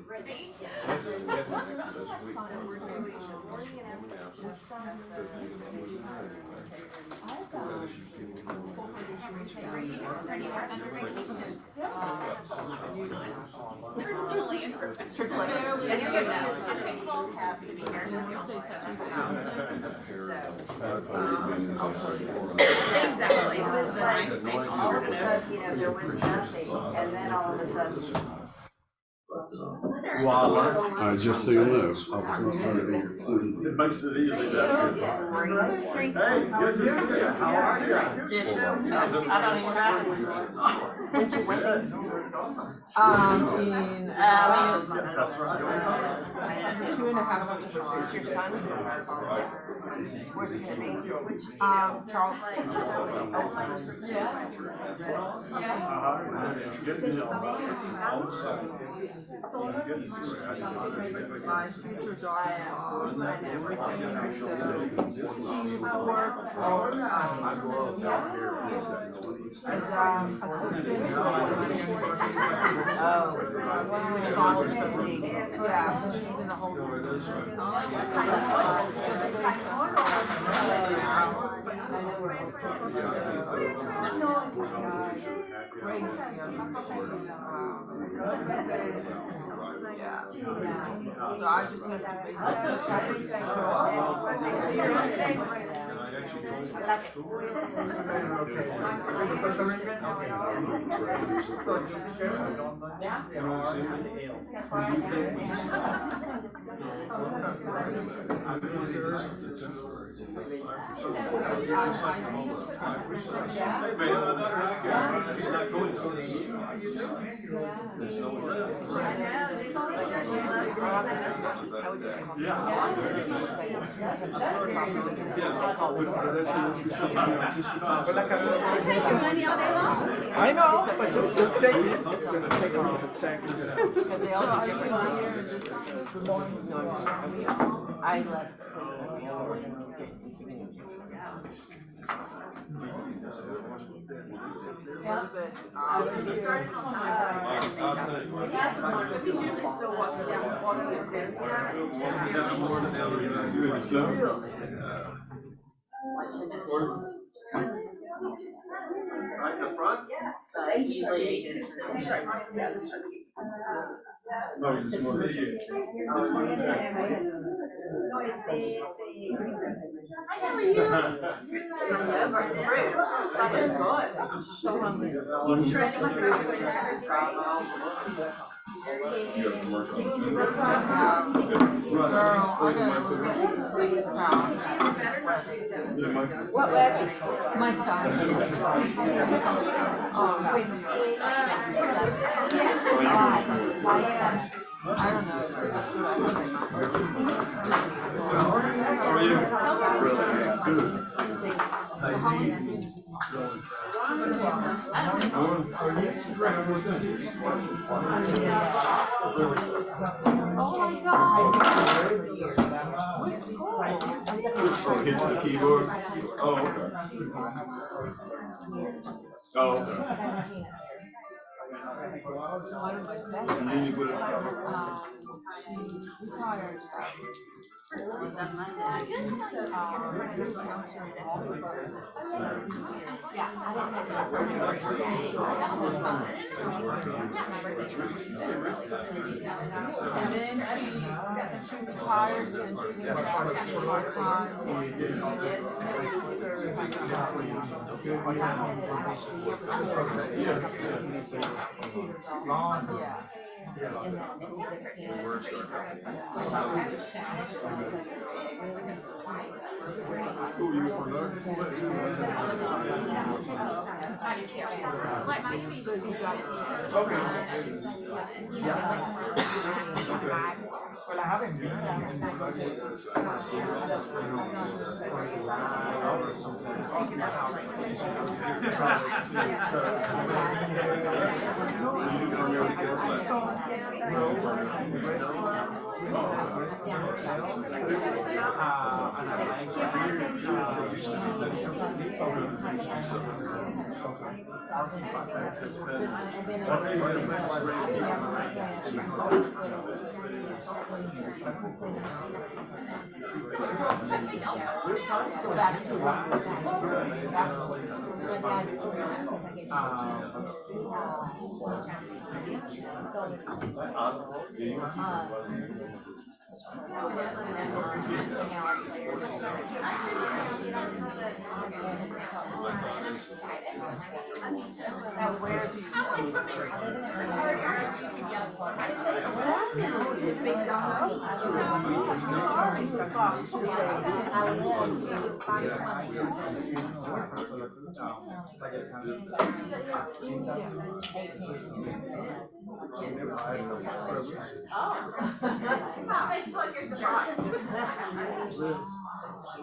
Personally imperfect. It's good though. I think we'll have to be here with your face I'll tell you. Exactly. It was like all of a sudden, there was nothing, and then all of a sudden. Wow. Just so you know, It makes it easy. Hey, good to see you. How are you? I don't even know. When's your wedding? In 2.5 months. Is your son? Where's it gonna be? Charleston. My future daughter-in-law and everything. So she used to work for as assistant. It's all different leagues. Yeah, so she's in a whole yeah. So I just have to basically show up. I know, but just take it. Just take it. Because they all do different years. No, I left. Right in the front? No, it's more than you. How are you? Girl, I gotta lose 6 pounds. What wedding? My son. Oh, no. I don't know. That's what I How are you? Oh my God. Hits the keyboard. Oh, okay. Oh, okay. And then you put it She retired. And then she retired, and then she went back part-time. Yeah. So you got Well, I haven't been.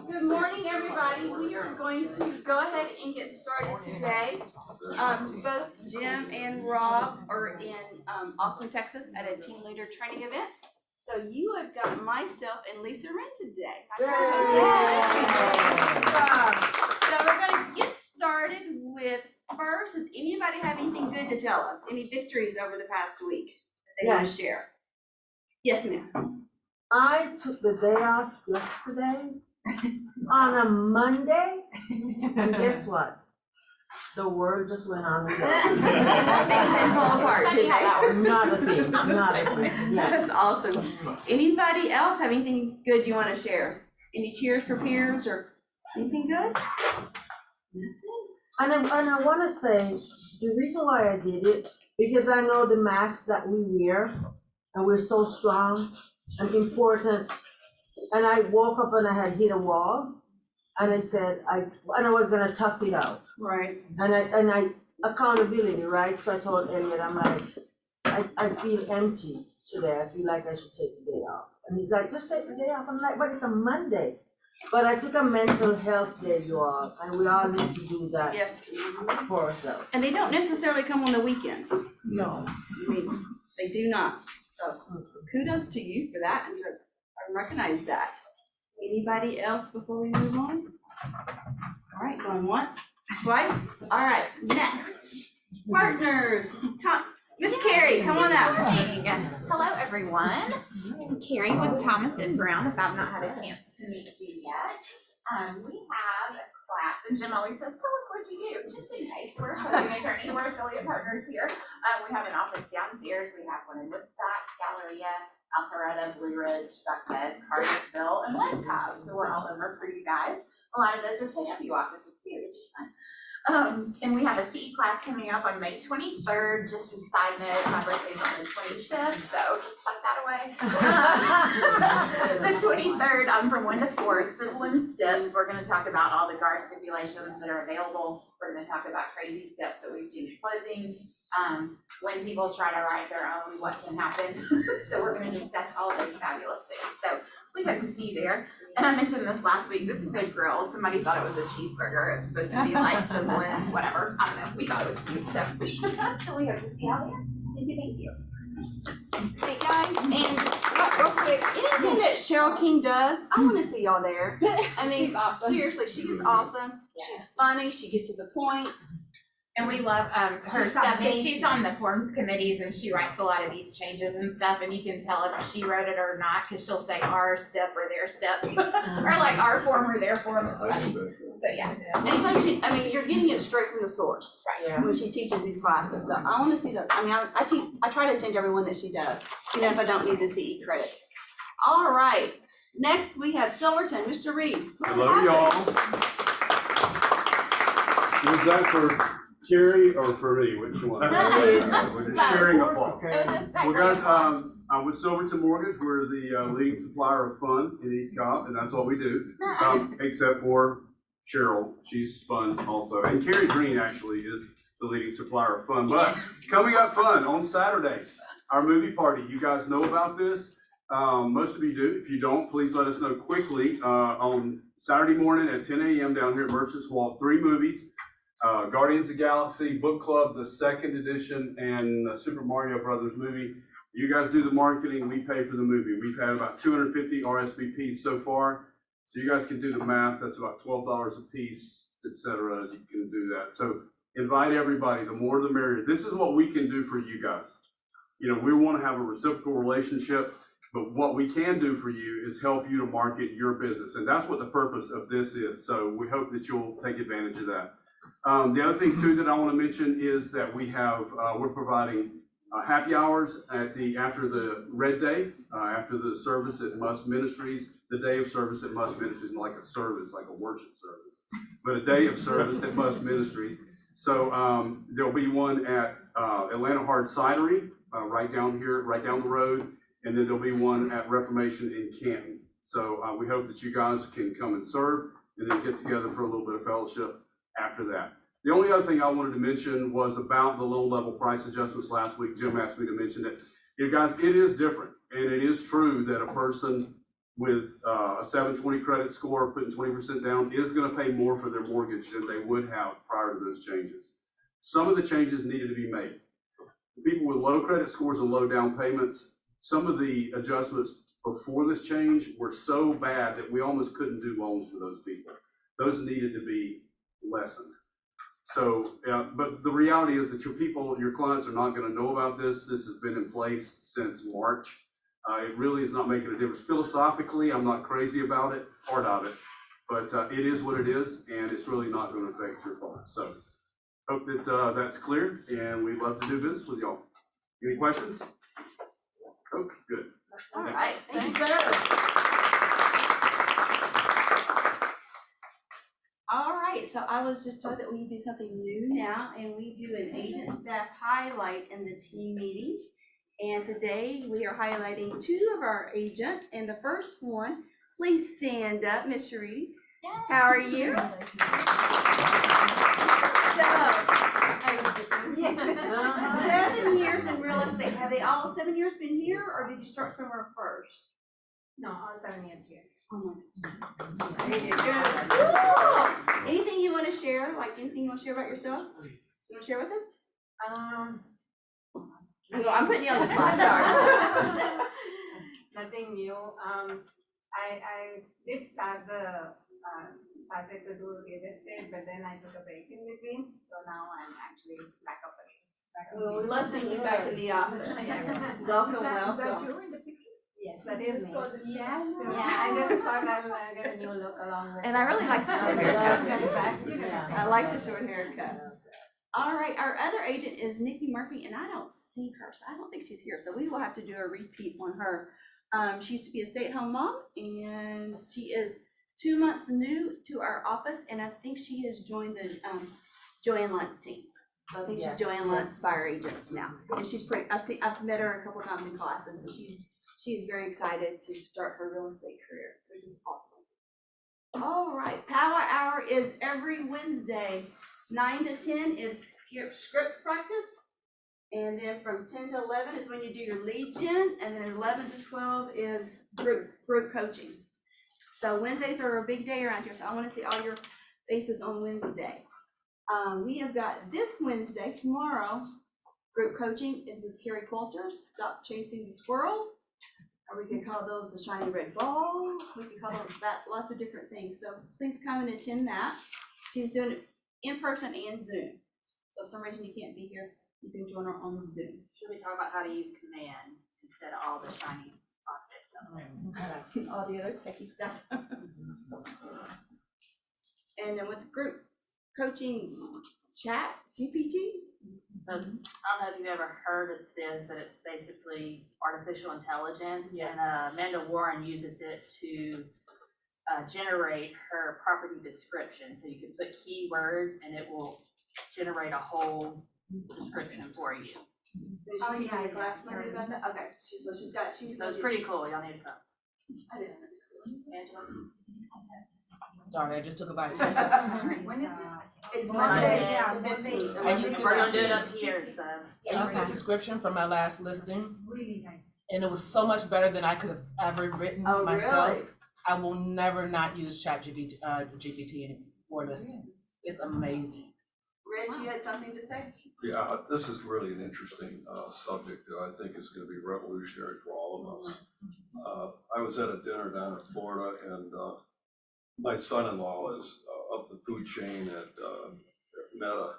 Good morning, everybody. We are going to go ahead and get started today. Both Jim and Rob are in Austin, Texas at a team leader training event. So you have got myself and Lisa Wren today. So we're going to get started with first, does anybody have anything good to tell us? Any victories over the past week that they want to share? Yes, ma'am. I took the day off yesterday on a Monday, and guess what? The world just went on with it. Things didn't fall apart, did they? Not a thing, not a thing, yeah. That's awesome. Anybody else have anything good you want to share? Any cheers for peers or anything good? And I want to say, the reason why I did it, because I know the mask that we wear, and we're so strong and important. And I woke up and I had hit a wall, and I said, I was gonna tough it out. Right. And I accountability, right? So I told Elliot, I'm like, I feel empty today. I feel like I should take the day off. And he's like, just take the day off. I'm like, but it's a Monday. But I took a mental health day, you all, and we all need to do that. Yes. For ourselves. And they don't necessarily come on the weekends. No. I mean, they do not. So kudos to you for that, and I recognize that. Anybody else before we move on? All right, going once, twice. All right, next. Partners. Miss Carrie, come on out. Hello, everyone. I'm Carrie with Thomas and Brown, if I've not had a chance to meet you yet. We have a class, and Jim always says, tell us what you do, just in case. We're hosting attorney, we're affiliate partners here. We have an office downstairs. We have one in Woodstock, Galleria, Alpharetta, Blue Ridge, Buckhead, Cartersville, and West Cobb. So we're all over for you guys. A lot of those are KW offices too, which is fun. And we have a CE class coming up on May 23rd. Just a side note, my birthday's on the 25th, so just tuck that away. The 23rd, from 1 to 4, sizzling steps. We're going to talk about all the GAR stipulations that are available. We're going to talk about crazy steps that we've seen in closings, when people try to write their own, what can happen. So we're going to discuss all of those fabulous things. So we hope to see you there. And I mentioned this last week, this is a grill. Somebody thought it was a cheeseburger. It's supposed to be like sizzling, whatever. I don't know, we thought it was cute, so we hope to see you all there. Thank you. Hey guys, and real quick, anything that Cheryl King does, I want to see y'all there. I mean, She's awesome. Seriously, she is awesome. She's funny, she gets to the point. And we love her stuff, because she's on the forms committees and she writes a lot of these changes and stuff, and you can tell if she wrote it or not, because she'll say our step or their step, or like our form or their form. It's funny. So yeah. And it's like she, I mean, you're getting it straight from the source. Right. Yeah. When she teaches these classes. So I want to see that. I mean, I try to attend every one that she does, even if I don't need the CE credits. All right. Next we have Silverton, Mr. Reed. Hello, y'all. Was that for Carrie or for me? Which one? We're just sharing a fault. It was a Well, guys, I'm with Silverton Mortgage. We're the leading supplier of fun in East Cobb, and that's all we do. Except for Cheryl, she's fun also. And Carrie Green actually is the leading supplier of fun. But coming up fun on Saturday, our movie party. You guys know about this. Most of you do. If you don't, please let us know quickly. On Saturday morning at 10 a.m. down here at Merchants Walk, 3 movies. Guardians of the Galaxy Book Club, the second edition, and the Super Mario Brothers movie. You guys do the marketing, we pay for the movie. We've had about 250 RSVPs so far. So you guys can do the math, that's about $12 a piece, et cetera. You can do that. So invite everybody, the more the merrier. This is what we can do for you guys. You know, we want to have a reciprocal relationship, but what we can do for you is help you to market your business. And that's what the purpose of this is. So we hope that you'll take advantage of that. The other thing too that I want to mention is that we have, we're providing happy hours after the Red Day, after the service at Must Ministries, the day of service at Must Ministries, like a service, like a worship service, but a day of service at Must Ministries. So there'll be one at Atlanta Hard Cidery, right down here, right down the road, and then there'll be one at Reformation in Canton. So we hope that you guys can come and serve, and then get together for a little bit of fellowship after that. The only other thing I wanted to mention was about the low level price adjustments last week. Jim asked me to mention it. You guys, it is different, and it is true that a person with a 720 credit score putting 20% down is going to pay more for their mortgage than they would have prior to those changes. Some of the changes needed to be made. People with low credit scores and low down payments, some of the adjustments before this change were so bad that we almost couldn't do loans for those people. Those needed to be lessened. So, but the reality is that your clients are not going to know about this. This has been in place since March. It really is not making a difference. Philosophically, I'm not crazy about it, part of it, but it is what it is, and it's really not going to affect your clients. So, hope that that's clear, and we'd love to do business with y'all. Any questions? Oh, good. All right, thank you, sir. All right, so I was just told that we do something new now, and we do an agent staff highlight in the team meetings. And today we are highlighting 2 of our agents, and the first one, please stand up, Miss Shariti. How are you? So, 7 years in real estate. Have they all 7 years been here, or did you start somewhere first? No, all 7 years here. Oh my. Very good. Cool. Anything you want to share? Like anything you want to share about yourself? You want to share with us? I'm putting you on the spot. Sorry. Nothing new. I did started to do real estate, but then I took a break in between. So now I'm actually back up again. Well, we love seeing you back in the office. Welcome, welcome. Yes, that is me. Yeah, I just thought I'll get a new look along with. And I really like the short haircut. Yeah. I like the short haircut. All right, our other agent is Nikki Murphy, and I don't see her, so I don't think she's here. So we will have to do a repeat on her. She used to be a stay-at-home mom, and she is 2 months new to our office, and I think she has joined the Joanne Luntz team. So I think she's Joanne Luntz buyer agent now, and she's pretty. I've met her a couple of times in classes, and she's very excited to start her real estate career, which is awesome. All right, Power Hour is every Wednesday. 9 to 10 is script practice, and then from 10 to 11 is when you do your lead gen, and then 11 to 12 is group coaching. So Wednesdays are a big day around here, so I want to see all your faces on Wednesday. We have got this Wednesday, tomorrow, group coaching is with Carrie Coulter, Stop Chasing the Squirrels. Or we can call those the shiny red ball. We can call those that, lots of different things. So please come and attend that. She's doing it in person and Zoom. So if for some reason you can't be here, you can join her on Zoom. Should we talk about how to use command instead of all the shiny objects? All the other techie stuff. And then with the group coaching chat, GPT. So I don't know if you've ever heard of this, but it's basically artificial intelligence. Yes. And Amanda Warren uses it to generate her property description. So you can put keywords and it will generate a whole description for you. Did she teach you a class Monday about that? Okay, she's So it's pretty cool. Y'all need to come. I didn't. Angela? Sorry, I just took a bite. When is it? It's Monday. Monday. I used We're gonna do it this, up here, so. I used this description from my last listing, Really nice. and it was so much better than I could have ever written Oh, myself. really? I will never not use GPT GPT for listing. It's amazing. Rich, you had something to say? Yeah, this is really an interesting subject that I think is gonna be revolutionary for all of us. I was at a dinner down in Florida and my son-in-law is up the food chain at Meta.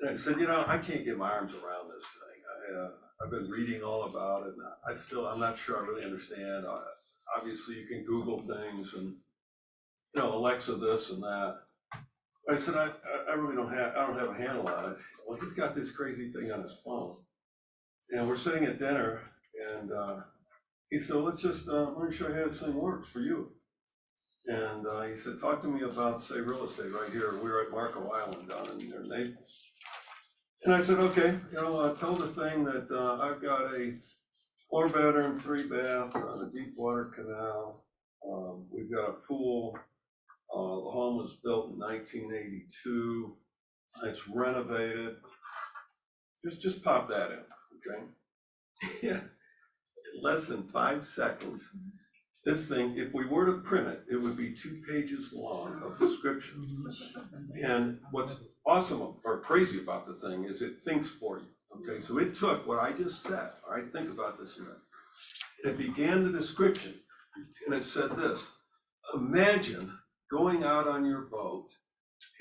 And I said, I can't get my arms around this thing. I've been reading all about it and I'm not sure I really understand. Obviously you can Google things and, Alexa this and that. I said, I really don't have a handle on it. Well, he's got this crazy thing on his phone. And we're sitting at dinner and he said, well, let me show you how this thing works for you. And he said, talk to me about, say, real estate right here. We were at Marco Island down in near Naples. And I said, okay, tell the thing that I've got a 4-bedroom, 3-bath on a Deepwater Canal. We've got a pool. The home was built in 1982. It's renovated. Just pop that in, okay? Yeah, in less than 5 seconds. This thing, if we were to print it, it would be 2 pages long of description. And what's awesome or crazy about the thing is it thinks for you, okay? So it took what I just said, all right, think about this a minute. It began the description and it said this: imagine going out on your boat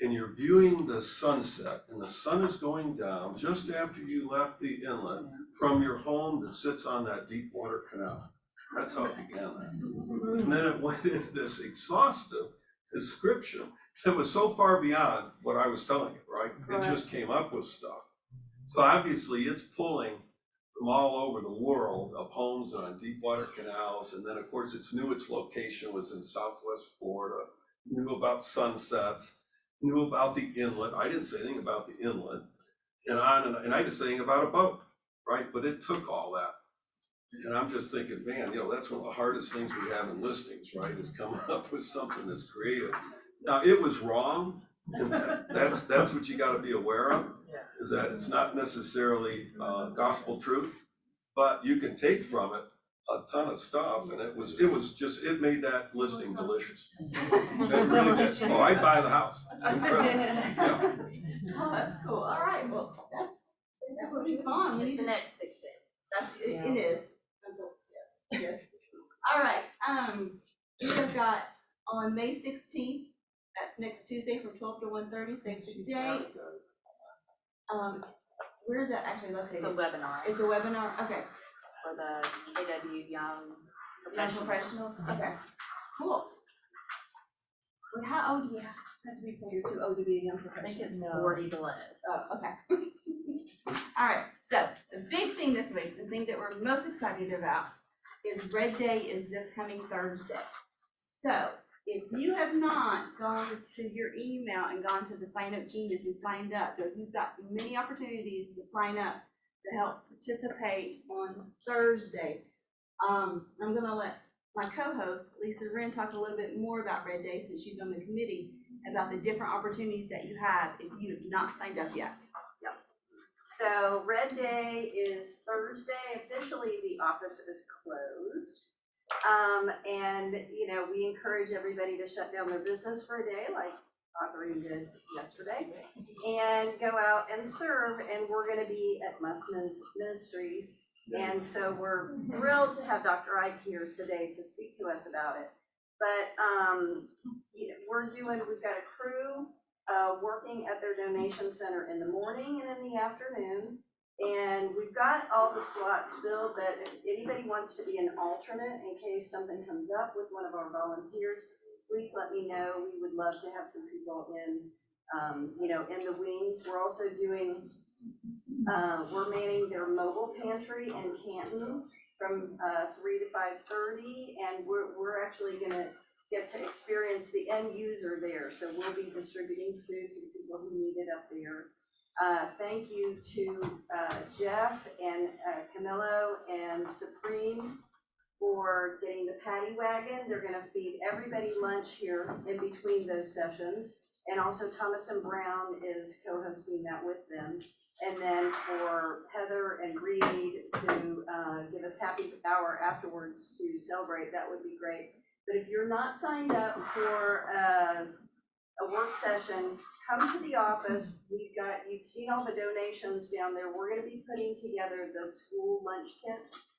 and you're viewing the sunset and the sun is going down just after you left the inlet from your home that sits on that Deepwater Canal. That's how it began that. And then it went into this exhaustive description that was so far beyond what I was telling you, right? It just came up with stuff. So obviously it's pulling from all over the world of homes on Deepwater canals. And then of course its location was in Southwest Florida, knew about sunsets, knew about the inlet. I didn't say anything about the inlet and I didn't say anything about a boat, right? But it took all that. And I'm just thinking, man, that's one of the hardest things we have in listings, right? Is coming up with something that's creative. Now, it was wrong, and that's what you gotta be aware of, is that it's not necessarily gospel truth, but you can take from it a ton of stuff, and it made that listing delicious. It really did. Oh, I'd buy the house. Incredible. Yeah. Oh, that's cool. All right, well, that would be fun. It's the next big thing. It is. Yes. All right, we have got on May 16th, that's next Tuesday from 12 to 1:30, same date. Where is that actually located? It's a webinar It's a webinar, okay. for the KW Young Young Professionals. professionals, okay, cool. Well, how old do you have to be for you're too old to be a young I think professional? it's 40 to live. Oh, okay. All right, so the big thing this week, the thing that we're most excited about is Red Day is this coming Thursday. So if you have not gone to your email and gone to the Sign Up Genius and signed up, you've got many opportunities to sign up to help participate on Thursday. I'm gonna let my co-host, Lisa Wren, talk a little bit more about Red Day since she's on the committee, about the different opportunities that you have if you have not signed up yet. So Red Day is Thursday. Officially, the office is closed. And, we encourage everybody to shut down their business for a day, like Catherine did yesterday, and go out and serve. And we're going to be at Musman's Ministries. And so we're thrilled to have Dr. Ike here today to speak to us about it. But, we've got a crew working at their donation center in the morning and in the afternoon. And we've got all the slots filled, but if anybody wants to be an alternate in case something comes up with one of our volunteers, please let me know. We would love to have some people in the wings. We're also doing, we're manning their mobile pantry in Canton from 3 to 5:30, and we're actually gonna get to experience the end user there. So we'll be distributing food to the people who need it up there. Thank you to Jeff and Camillo and Supreme for getting the paddy wagon. They're gonna feed everybody lunch here in between those sessions. And also Thomas and Brown is co-hosting that with them. And then for Heather and Reed to give us happy hour afterwards to celebrate, that would be great. But if you're not signed up for a work session, come to the office. You've seen all the donations down there. We're gonna be putting together the school lunch kits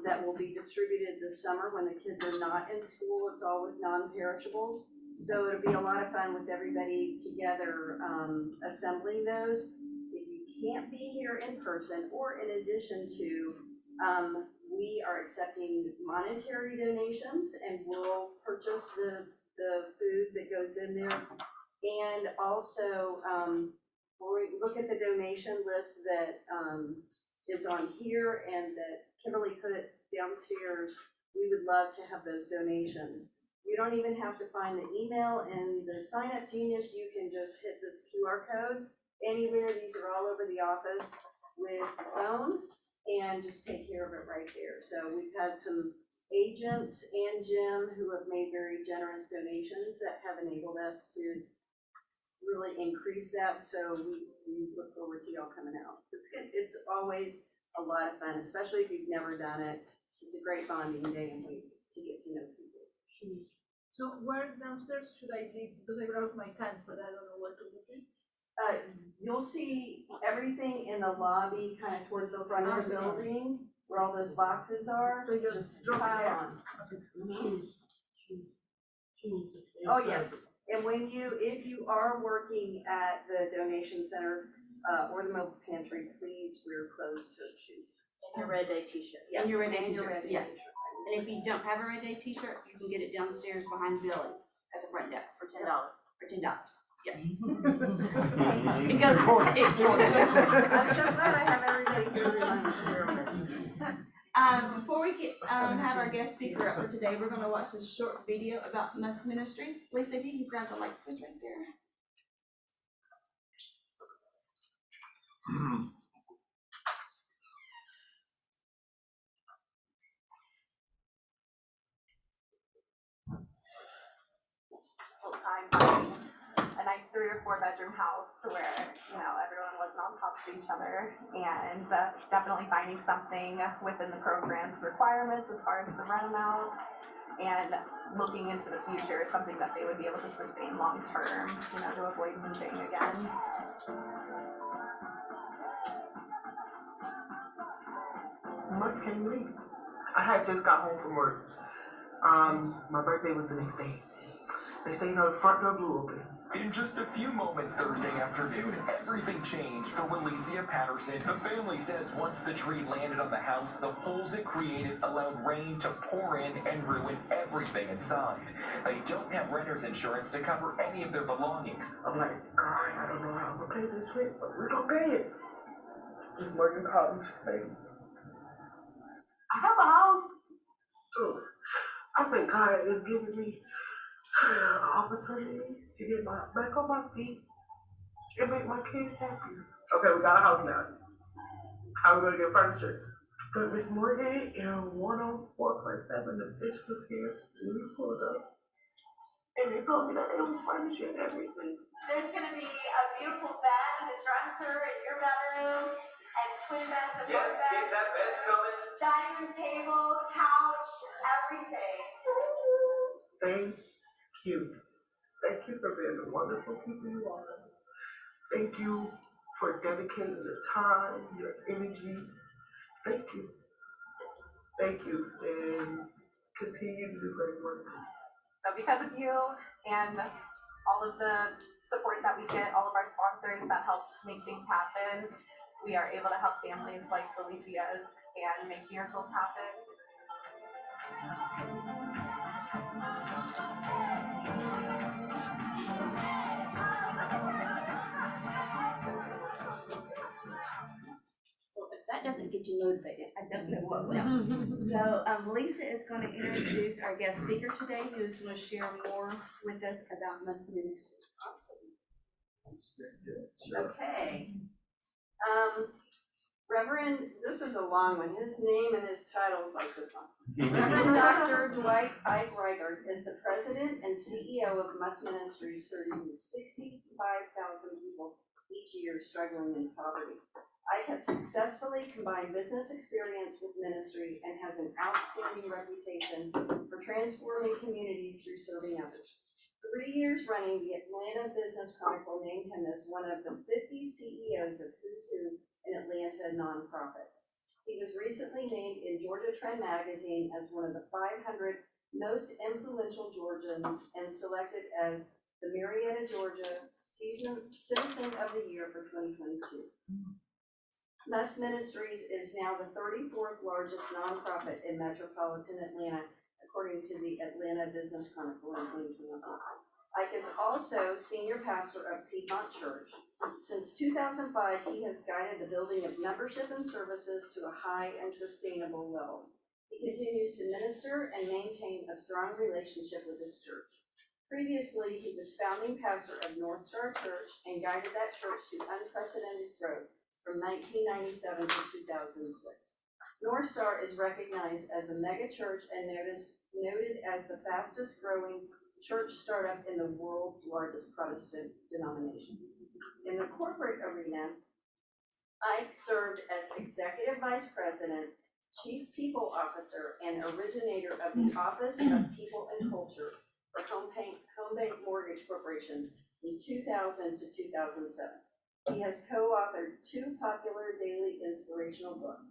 that will be distributed this summer when the kids are not in school. It's all with non-perishables. So it'll be a lot of fun with everybody together assembling those. If you can't be here in person, or in addition to, we are accepting monetary donations and we'll purchase the food that goes in there. And also, when we look at the donation list that is on here and that Kimberly put downstairs, we would love to have those donations. You don't even have to find the email and the Sign Up Genius. You can just hit this QR code anywhere. These are all over the office with a phone, and just take care of it right there. So we've had some agents and Jim who have made very generous donations that have enabled us to really increase that. So we look forward to y'all coming out. It's good. It's always a lot of fun, especially if you've never done it. It's a great bonding day and way to get to know people. So where downstairs should I leave? Because I brought my cans, but I don't know where to leave it. You'll see everything in the lobby, kind of towards the front of the building, where all those boxes are. So you just drop pile it there. on. Oh, yes. And if you are working at the donation center, or the mobile pantry, please wear closed-toed shoes. And your Red Day t-shirt. Yes, And your Red Day and your t-shirts, Red Day yes. t-shirt. And if you don't have a Red Day t-shirt, you can get it downstairs behind the building at the front desk for $10. For $10. Yeah. Because I'm so glad I have everybody here reminding me. before we get have our guest speaker up for today, we're gonna watch this short video about Must Ministries. Lisa, if you can grab the light switch right there. Full time buying a nice 3 or 4 bedroom house where, everyone wasn't on top of each other, and definitely finding something within the program's requirements as far as the rent amount, and looking into the future, something that they would be able to sustain long term, to avoid moving again. Must came late. I had just got home from work. My birthday was the next day. They say, the front door blew open. In just a few moments Thursday afternoon, everything changed for Walesia Patterson. The family says once the tree landed on the house, the holes it created allowed rain to pour in and ruin everything inside. They don't have renter's insurance to cover any of their belongings. I'm like, God, I don't know how I'm gonna pay this rent, but we're gonna pay it. This Morgan called me, she said, I have a house. So I said, God is giving me an opportunity to get back on my feet and make my kids happy. Okay, we got a house now. How we gonna get furniture? But Miss Morgan and 104.7, the bitch was here and we pulled up. And they told me that it was furniture and everything. There's gonna be a beautiful bed and a dresser in your bedroom, and twin beds and both beds. that bed's coming. Dining room table, couch, everything. Thank you. Thank you for being the wonderful people you are. Thank you for dedicating your time, your energy. Thank you. Thank you. And continue to do great work. So because of you and all of the support that we get, all of our sponsors that help make things happen, we are able to help families like Felicia's and make miracles happen. Well, if that doesn't get you motivated, I don't know what will. So Lisa is going to introduce our guest speaker today, who is going to share more with us about Must Ministries. Okay. Reverend, this is a long one. His name and his title is like this one. Reverend Dr. Dwight I. Reichert is the president and CEO of Must Ministries, serving 65,000 people each year struggling in poverty. Ike has successfully combined business experience with ministry and has an outstanding reputation for transforming communities through serving others. The 3 years running, the Atlanta Business Chronicle named him as one of the 50 CEOs of Who's Who in Atlanta nonprofits. He was recently named in Georgia Trend magazine as one of the 500 most influential Georgians and selected as the Marietta, Georgia Citizen of the Year for 2022. Must Ministries is now the 34th largest nonprofit in metropolitan Atlanta, according to the Atlanta Business Chronicle in 2022. Ike is also senior pastor of Piedmont Church. Since 2005, he has guided the building of membership and services to a high and sustainable level. He continues to minister and maintain a strong relationship with his church. Previously, he was founding pastor of North Star Church and guided that church to unprecedented growth from 1997 to 2006. North Star is recognized as a mega church and noted as the fastest growing church startup in the world's largest Protestant denomination. In the corporate arena, Ike served as Executive Vice President, Chief People Officer, and originator of the Office of People and Culture for Home Bank Mortgage Corporation from 2000 to 2007. He has co-authored 2 popular daily inspirational books,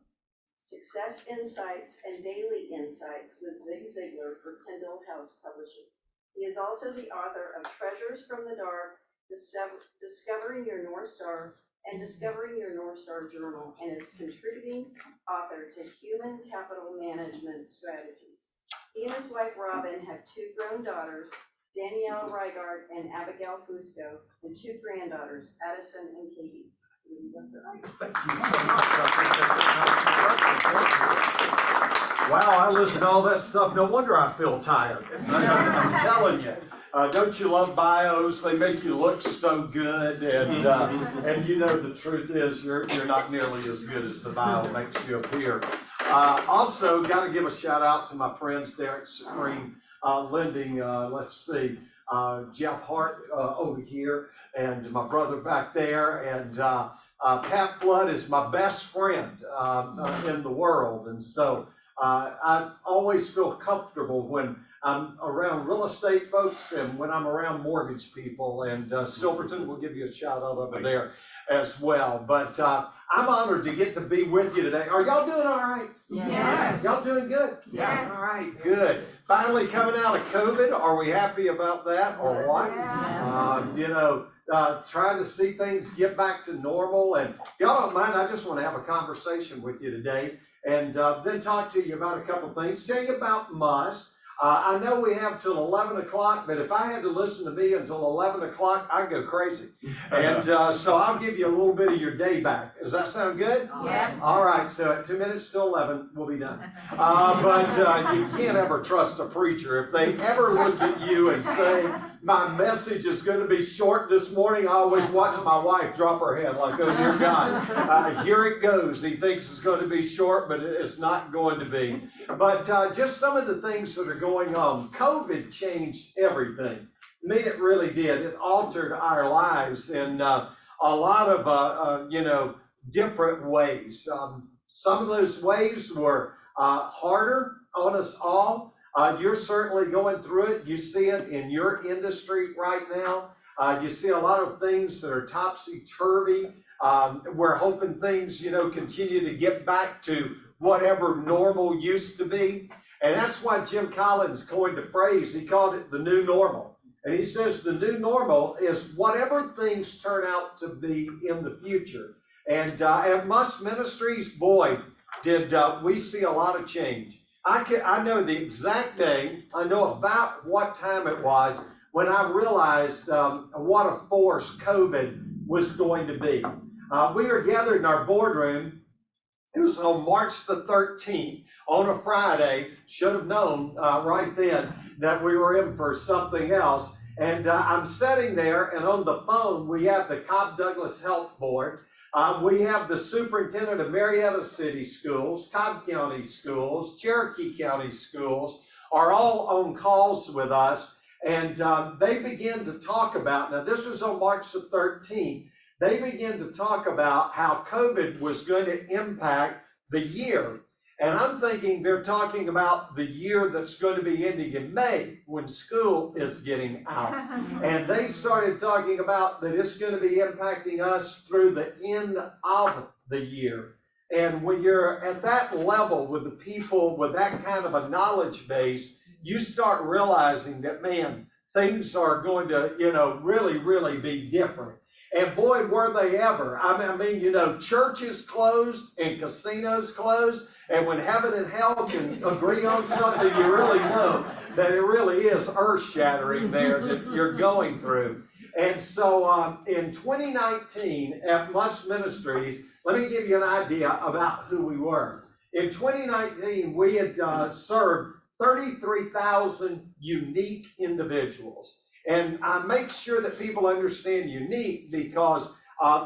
Success Insights and Daily Insights with Zig Ziglar for Tyndall House Publishing. He is also the author of Treasures from the Dark, Discovering Your North Star, and Discovering Your North Star Journal, and is contributing author to Human Capital Management Strategies. He and his wife Robin have 2 grown daughters, Danielle Reigard and Abigail Fusco, and 2 granddaughters, Addison and Katie. Thank you so much. Wow, I listened to all that stuff. No wonder I feel tired. I'm telling you. Don't you love bios? They make you look so good, and you know the truth is you're not nearly as good as the bio makes you appear. Also, got to give a shout out to my friends Derek Supreme, Lending. Let's see, Jeff Hart over here, and my brother back there, and Pat Flood is my best friend in the world, and so I always feel comfortable when I'm around real estate folks and when I'm around mortgage people, and Silverton will give you a shout out over there as well. But I'm honored to get to be with you today. Are y'all doing all right? Yes. Y'all doing good? Yes. All right, good. Finally coming out of COVID. Are we happy about that or what? Trying to see things get back to normal. And y'all don't mind, I just want to have a conversation with you today and then talk to you about a couple things. Tell you about Must. I know we have till 11 o'clock, but if I had to listen to me until 11 o'clock, I'd go crazy. And so I'll give you a little bit of your day back. Does that sound good? Yes. All right, so at 2 minutes to 11, we'll be done. But you can't ever trust a preacher. If they ever look at you and say, my message is going to be short this morning, I always watch my wife drop her head like, oh dear God, here it goes. He thinks it's going to be short, but it's not going to be. But just some of the things that are going on. COVID changed everything. I mean, it really did. It altered our lives in a lot of, different ways. Some of those ways were harder on us all. You're certainly going through it. You see it in your industry right now. You see a lot of things that are topsy-turvy. We're hoping things, continue to get back to whatever normal used to be. And that's why Jim Collins coined a phrase. He called it the new normal. And he says the new normal is whatever things turn out to be in the future. And at Must Ministries, boy, did we see a lot of change. I know the exact day, I know about what time it was when I realized what a force COVID was going to be. We were gathered in our boardroom. It was on March the 13th, on a Friday. Should have known right then that we were in for something else. And I'm sitting there, and on the phone, we have the Cobb Douglas Health Board. We have the superintendent of Marietta City Schools, Cobb County Schools, Cherokee County Schools are all on calls with us. And they begin to talk about, now this was on March the 13th, they began to talk about how COVID was going to impact the year. And I'm thinking they're talking about the year that's going to be ending in May when school is getting out. And they started talking about that it's going to be impacting us through the end of the year. And when you're at that level with the people with that kind of a knowledge base, you start realizing that, man, things are going to, really, really be different. And boy, were they ever. I mean, churches closed and casinos closed. And when heaven and hell can agree on something, you really know that it really is earth-shattering there that you're going through. And so in 2019 at Must Ministries, let me give you an idea about who we were. In 2019, we had served 33,000 unique individuals. And I make sure that people understand unique because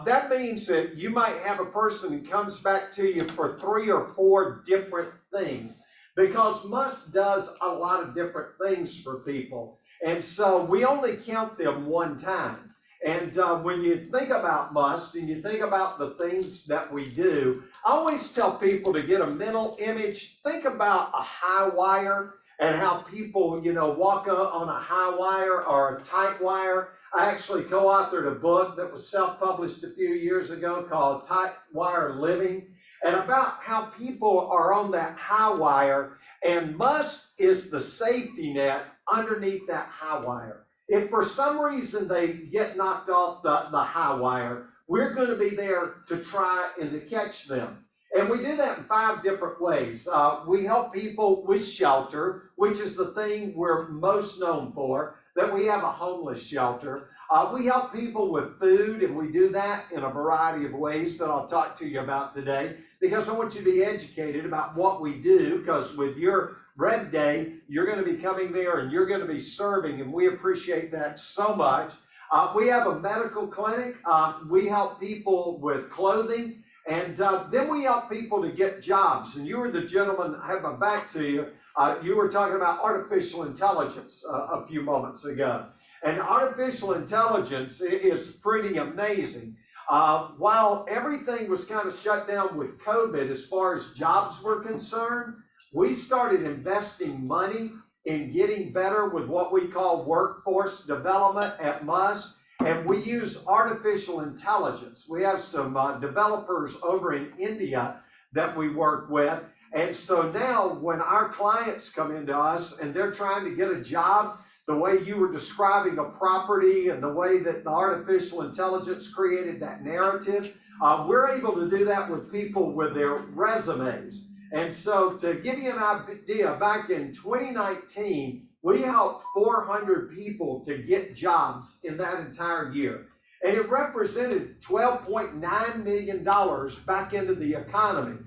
that means that you might have a person who comes back to you for 3 or 4 different things, because Must does a lot of different things for people. And so we only count them one time. And when you think about Must and you think about the things that we do, I always tell people to get a mental image. Think about a high wire and how people, walk on a high wire or a tight wire. I actually co-authored a book that was self-published a few years ago called Tight Wire Living, and about how people are on that high wire, and Must is the safety net underneath that high wire. If for some reason they get knocked off the high wire, we're going to be there to try and to catch them. And we do that in 5 different ways. We help people with shelter, which is the thing we're most known for, that we have a homeless shelter. We help people with food, and we do that in a variety of ways that I'll talk to you about today, because I want you to be educated about what we do, because with your Red Day, you're going to be coming there and you're going to be serving, and we appreciate that so much. We have a medical clinic. We help people with clothing. And then we help people to get jobs. And you were the gentleman, I have my back to you, you were talking about artificial intelligence a few moments ago. And artificial intelligence is pretty amazing. While everything was kind of shut down with COVID as far as jobs were concerned, we started investing money in getting better with what we call workforce development at Must. And we use artificial intelligence. We have some developers over in India that we work with. And so now when our clients come into us and they're trying to get a job, the way you were describing a property and the way that the artificial intelligence created that narrative, we're able to do that with people with their resumes. And so to give you an idea, back in 2019, we helped 400 people to get jobs in that entire year. And it represented $12.9 million back into the economy.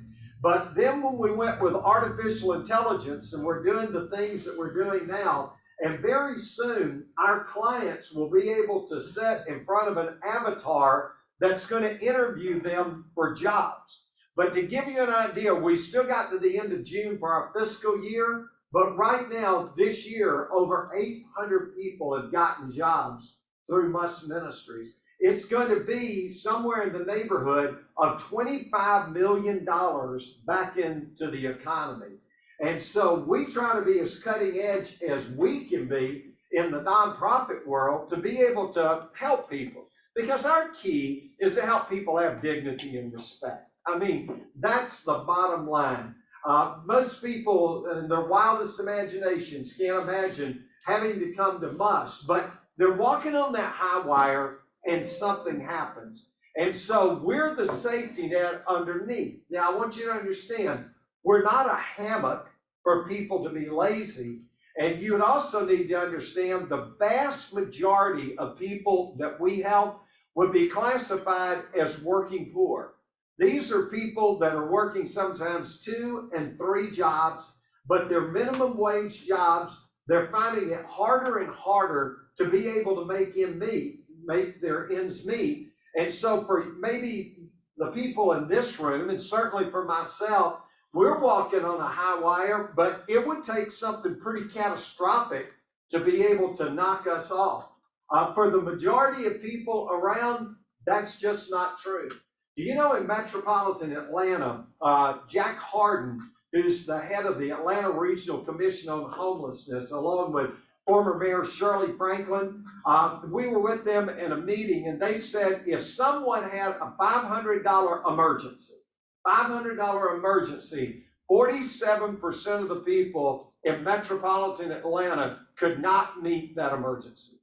But then when we went with artificial intelligence and we're doing the things that we're doing now, and very soon our clients will be able to sit in front of an avatar that's going to interview them for jobs. But to give you an idea, we still got to the end of June for our fiscal year. But right now, this year, over 800 people have gotten jobs through Must Ministries. It's going to be somewhere in the neighborhood of $25 million back into the economy. And so we try to be as cutting edge as we can be in the nonprofit world to be able to help people. Because our key is to help people have dignity and respect. I mean, that's the bottom line. Most people in their wildest imaginations can't imagine having to come to Must, but they're walking on that high wire and something happens. And so we're the safety net underneath. Now, I want you to understand, we're not a hammock for people to be lazy. And you would also need to understand the vast majority of people that we help would be classified as working poor. These are people that are working sometimes 2 and 3 jobs, but they're minimum wage jobs. They're finding it harder and harder to be able to make their ends meet. And so for maybe the people in this room, and certainly for myself, we're walking on a high wire, but it would take something pretty catastrophic to be able to knock us off. For the majority of people around, that's just not true. Do you know in metropolitan Atlanta, Jack Harden who's the head of the Atlanta Regional Commission on Homelessness, along with former Mayor Shirley Franklin. We were with them in a meeting, and they said if someone had a $500 emergency, 47% of the people in metropolitan Atlanta could not meet that emergency.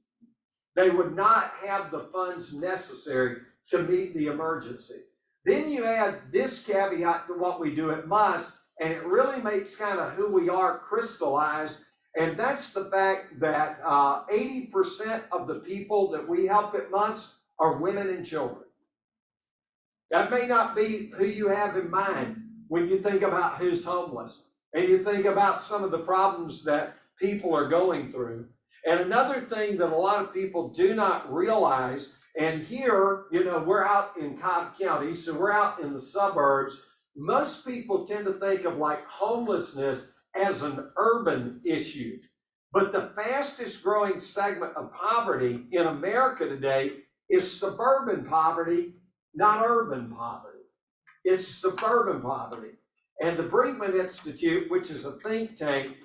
They would not have the funds necessary to meet the emergency. Then you add this caveat to what we do at MUST, and it really makes kind of who we are crystallized. And that's the fact that 80% of the people that we help at MUST are women and children. That may not be who you have in mind when you think about who's homeless, and you think about some of the problems that people are going through. And another thing that a lot of people do not realize, and here, we're out in Cobb County, so we're out in the suburbs. Most people tend to think of like homelessness as an urban issue. But the fastest growing segment of poverty in America today is suburban poverty, not urban poverty. It's suburban poverty. And the Brinkman Institute, which is a think tank,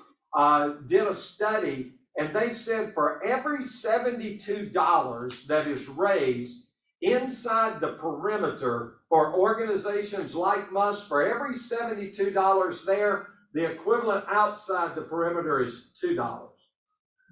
did a study, and they said for every $72 that is raised inside the perimeter for organizations like MUST, for every $72 there, the equivalent outside the perimeter is $2.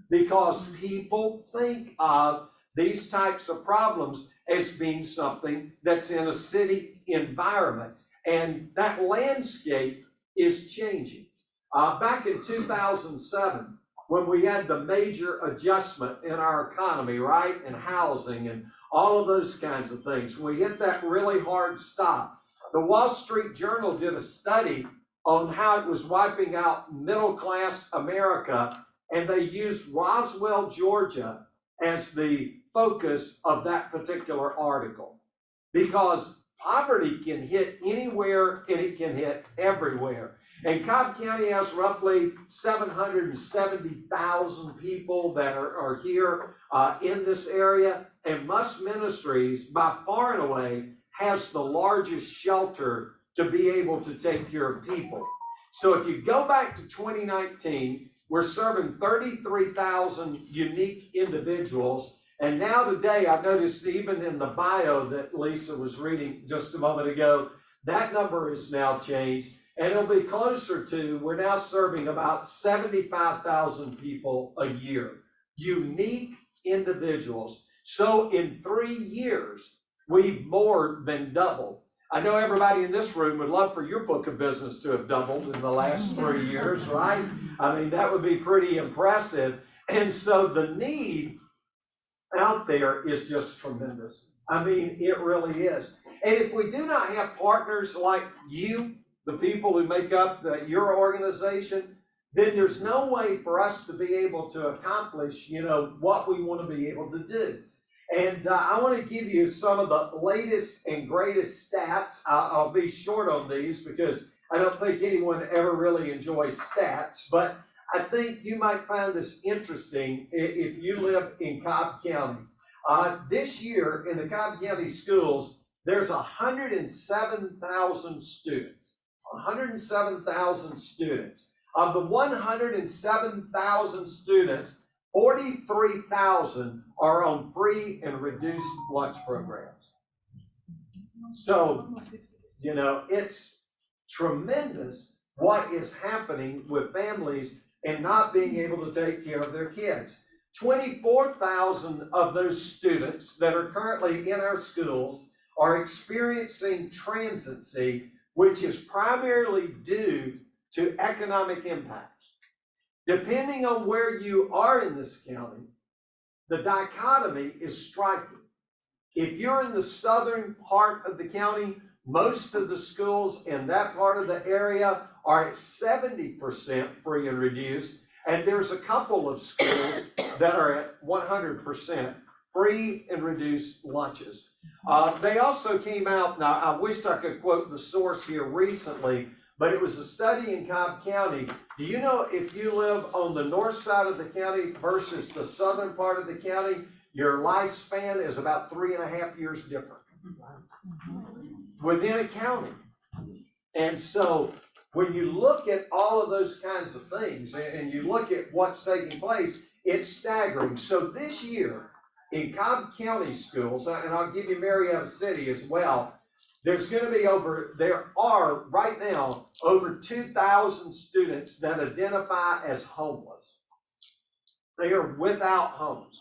Because people think of these types of problems as being something that's in a city environment. And that landscape is changing. Back in 2007, when we had the major adjustment in our economy, right, and housing and all of those kinds of things, we hit that really hard stop. The Wall Street Journal did a study on how it was wiping out middle-class America, and they used Roswell, Georgia as the focus of that particular article. Because poverty can hit anywhere and it can hit everywhere. And Cobb County has roughly 770,000 people that are here in this area. And MUST Ministries, by far and away, has the largest shelter to be able to take care of people. So if you go back to 2019, we're serving 33,000 unique individuals. And now today, I noticed even in the bio that Lisa was reading just a moment ago, that number has now changed. And it'll be closer to, we're now serving about 75,000 people a year, unique individuals. So in 3 years, we've more than doubled. I know everybody in this room would love for your book of business to have doubled in the last 3 years, right? I mean, that would be pretty impressive. And so the need out there is just tremendous. I mean, it really is. And if we do not have partners like you, the people who make up your organization, then there's no way for us to be able to accomplish, what we want to be able to do. And I want to give you some of the latest and greatest stats. I'll be short on these because I don't think anyone ever really enjoys stats, but I think you might find this interesting if you live in Cobb County. This year in the Cobb County schools, there's 107,000 students. 107,000 students. Of the 107,000 students, 43,000 are on free and reduced lunch programs. So, it's tremendous what is happening with families and not being able to take care of their kids. 24,000 of those students that are currently in our schools are experiencing transiency, which is primarily due to economic impacts. Depending on where you are in this county, the dichotomy is striking. If you're in the southern part of the county, most of the schools in that part of the area are at 70% free and reduced, and there's a couple of schools that are at 100% free and reduced lunches. They also came out, now I wish I could quote the source here recently, but it was a study in Cobb County. Do you know if you live on the north side of the county versus the southern part of the county, your lifespan is about 3.5 years different within a county. And so when you look at all of those kinds of things and you look at what's taking place, it's staggering. So this year in Cobb County schools, and I'll give you Marietta City as well, there are right now over 2,000 students that identify as homeless. They are without homes.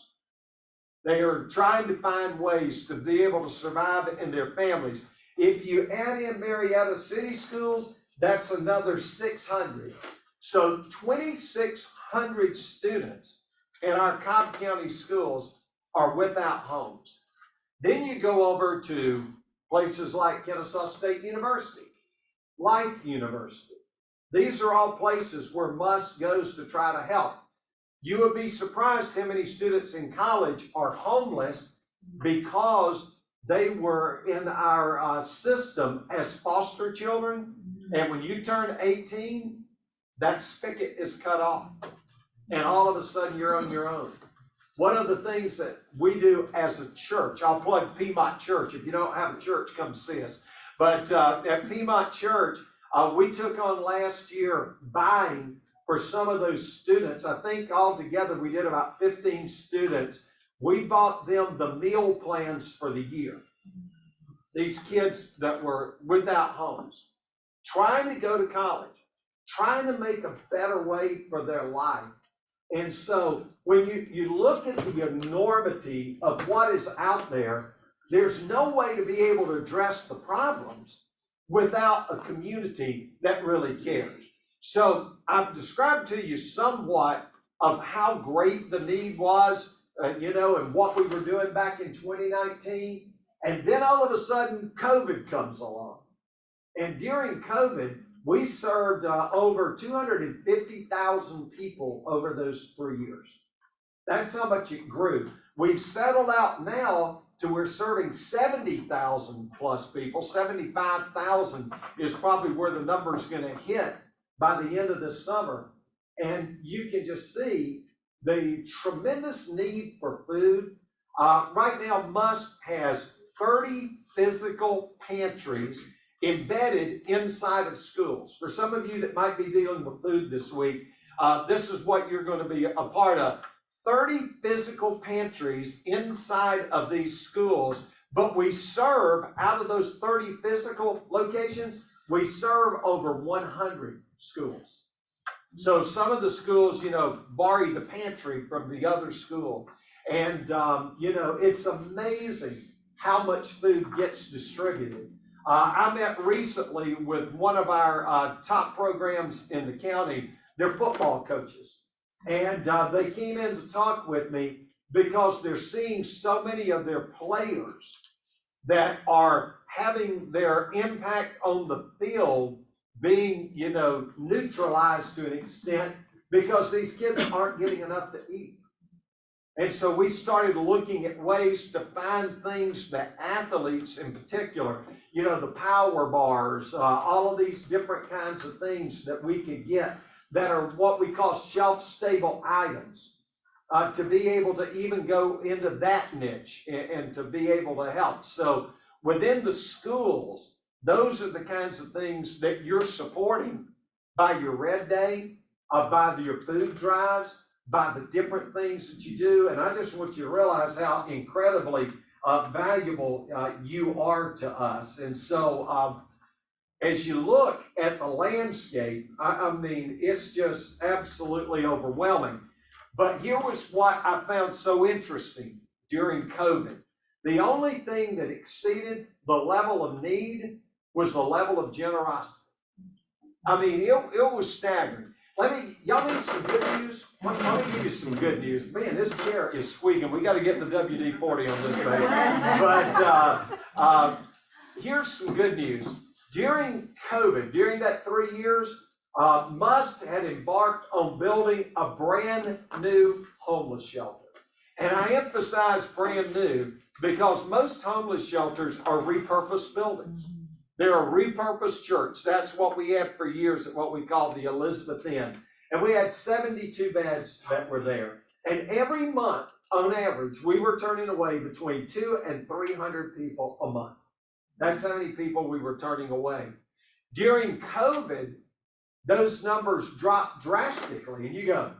They are trying to find ways to be able to survive in their families. If you add in Marietta City schools, that's another 600. So 2,600 students in our Cobb County schools are without homes. Then you go over to places like Kennesaw State University, Life University. These are all places where MUST goes to try to help. You would be surprised how many students in college are homeless because they were in our system as foster children. And when you turn 18, that spigot is cut off. And all of a sudden you're on your own. One of the things that we do as a church, I'll plug Piedmont Church. If you don't have a church, come see us. But at Piedmont Church, we took on last year buying for some of those students. I think altogether we did about 15 students. We bought them the meal plans for the year. These kids that were without homes, trying to go to college, trying to make a better way for their life. And so when you look at the enormity of what is out there, there's no way to be able to address the problems without a community that really cares. So I've described to you somewhat of how great the need was, and what we were doing back in 2019. And then all of a sudden, COVID comes along. And during COVID, we served over 250,000 people over those 3 years. That's how much it grew. We've settled out now to we're serving 70,000 plus people. 75,000 is probably where the number is going to hit by the end of this summer. And you can just see the tremendous need for food. Right now, MUST has 30 physical pantries embedded inside of schools. For some of you that might be dealing with food this week, this is what you're going to be a part of. 30 physical pantries inside of these schools, but we serve, out of those 30 physical locations, we serve over 100 schools. So some of the schools, borrow the pantry from the other school. And, it's amazing how much food gets distributed. I met recently with one of our top programs in the county. They're football coaches. And they came in to talk with me because they're seeing so many of their players that are having their impact on the field being, neutralized to an extent because these kids aren't getting enough to eat. And so we started looking at ways to find things that athletes in particular, the power bars, all of these different kinds of things that we could get that are what we call shelf-stable items, to be able to even go into that niche and to be able to help. So within the schools, those are the kinds of things that you're supporting by your Red Day, by your food drives, by the different things that you do. And I just want you to realize how incredibly valuable you are to us. And so as you look at the landscape, I mean, it's just absolutely overwhelming. But here was what I found so interesting during COVID. The only thing that exceeded the level of need was the level of generosity. I mean, it was staggering. Y'all need some good news? Let me give you some good news. Man, this chair is squeaking. We got to get the WD-40 on this thing. But here's some good news. During COVID, during that 3 years, MUST had embarked on building a brand new homeless shelter. And I emphasize brand new because most homeless shelters are repurposed buildings. They're a repurposed church. That's what we had for years at what we called the Elizabeth Inn. And we had 72 beds that were there. And every month, on average, we were turning away between 200 and 300 people a month. That's how many people we were turning away. During COVID, those numbers drop drastically. And you go,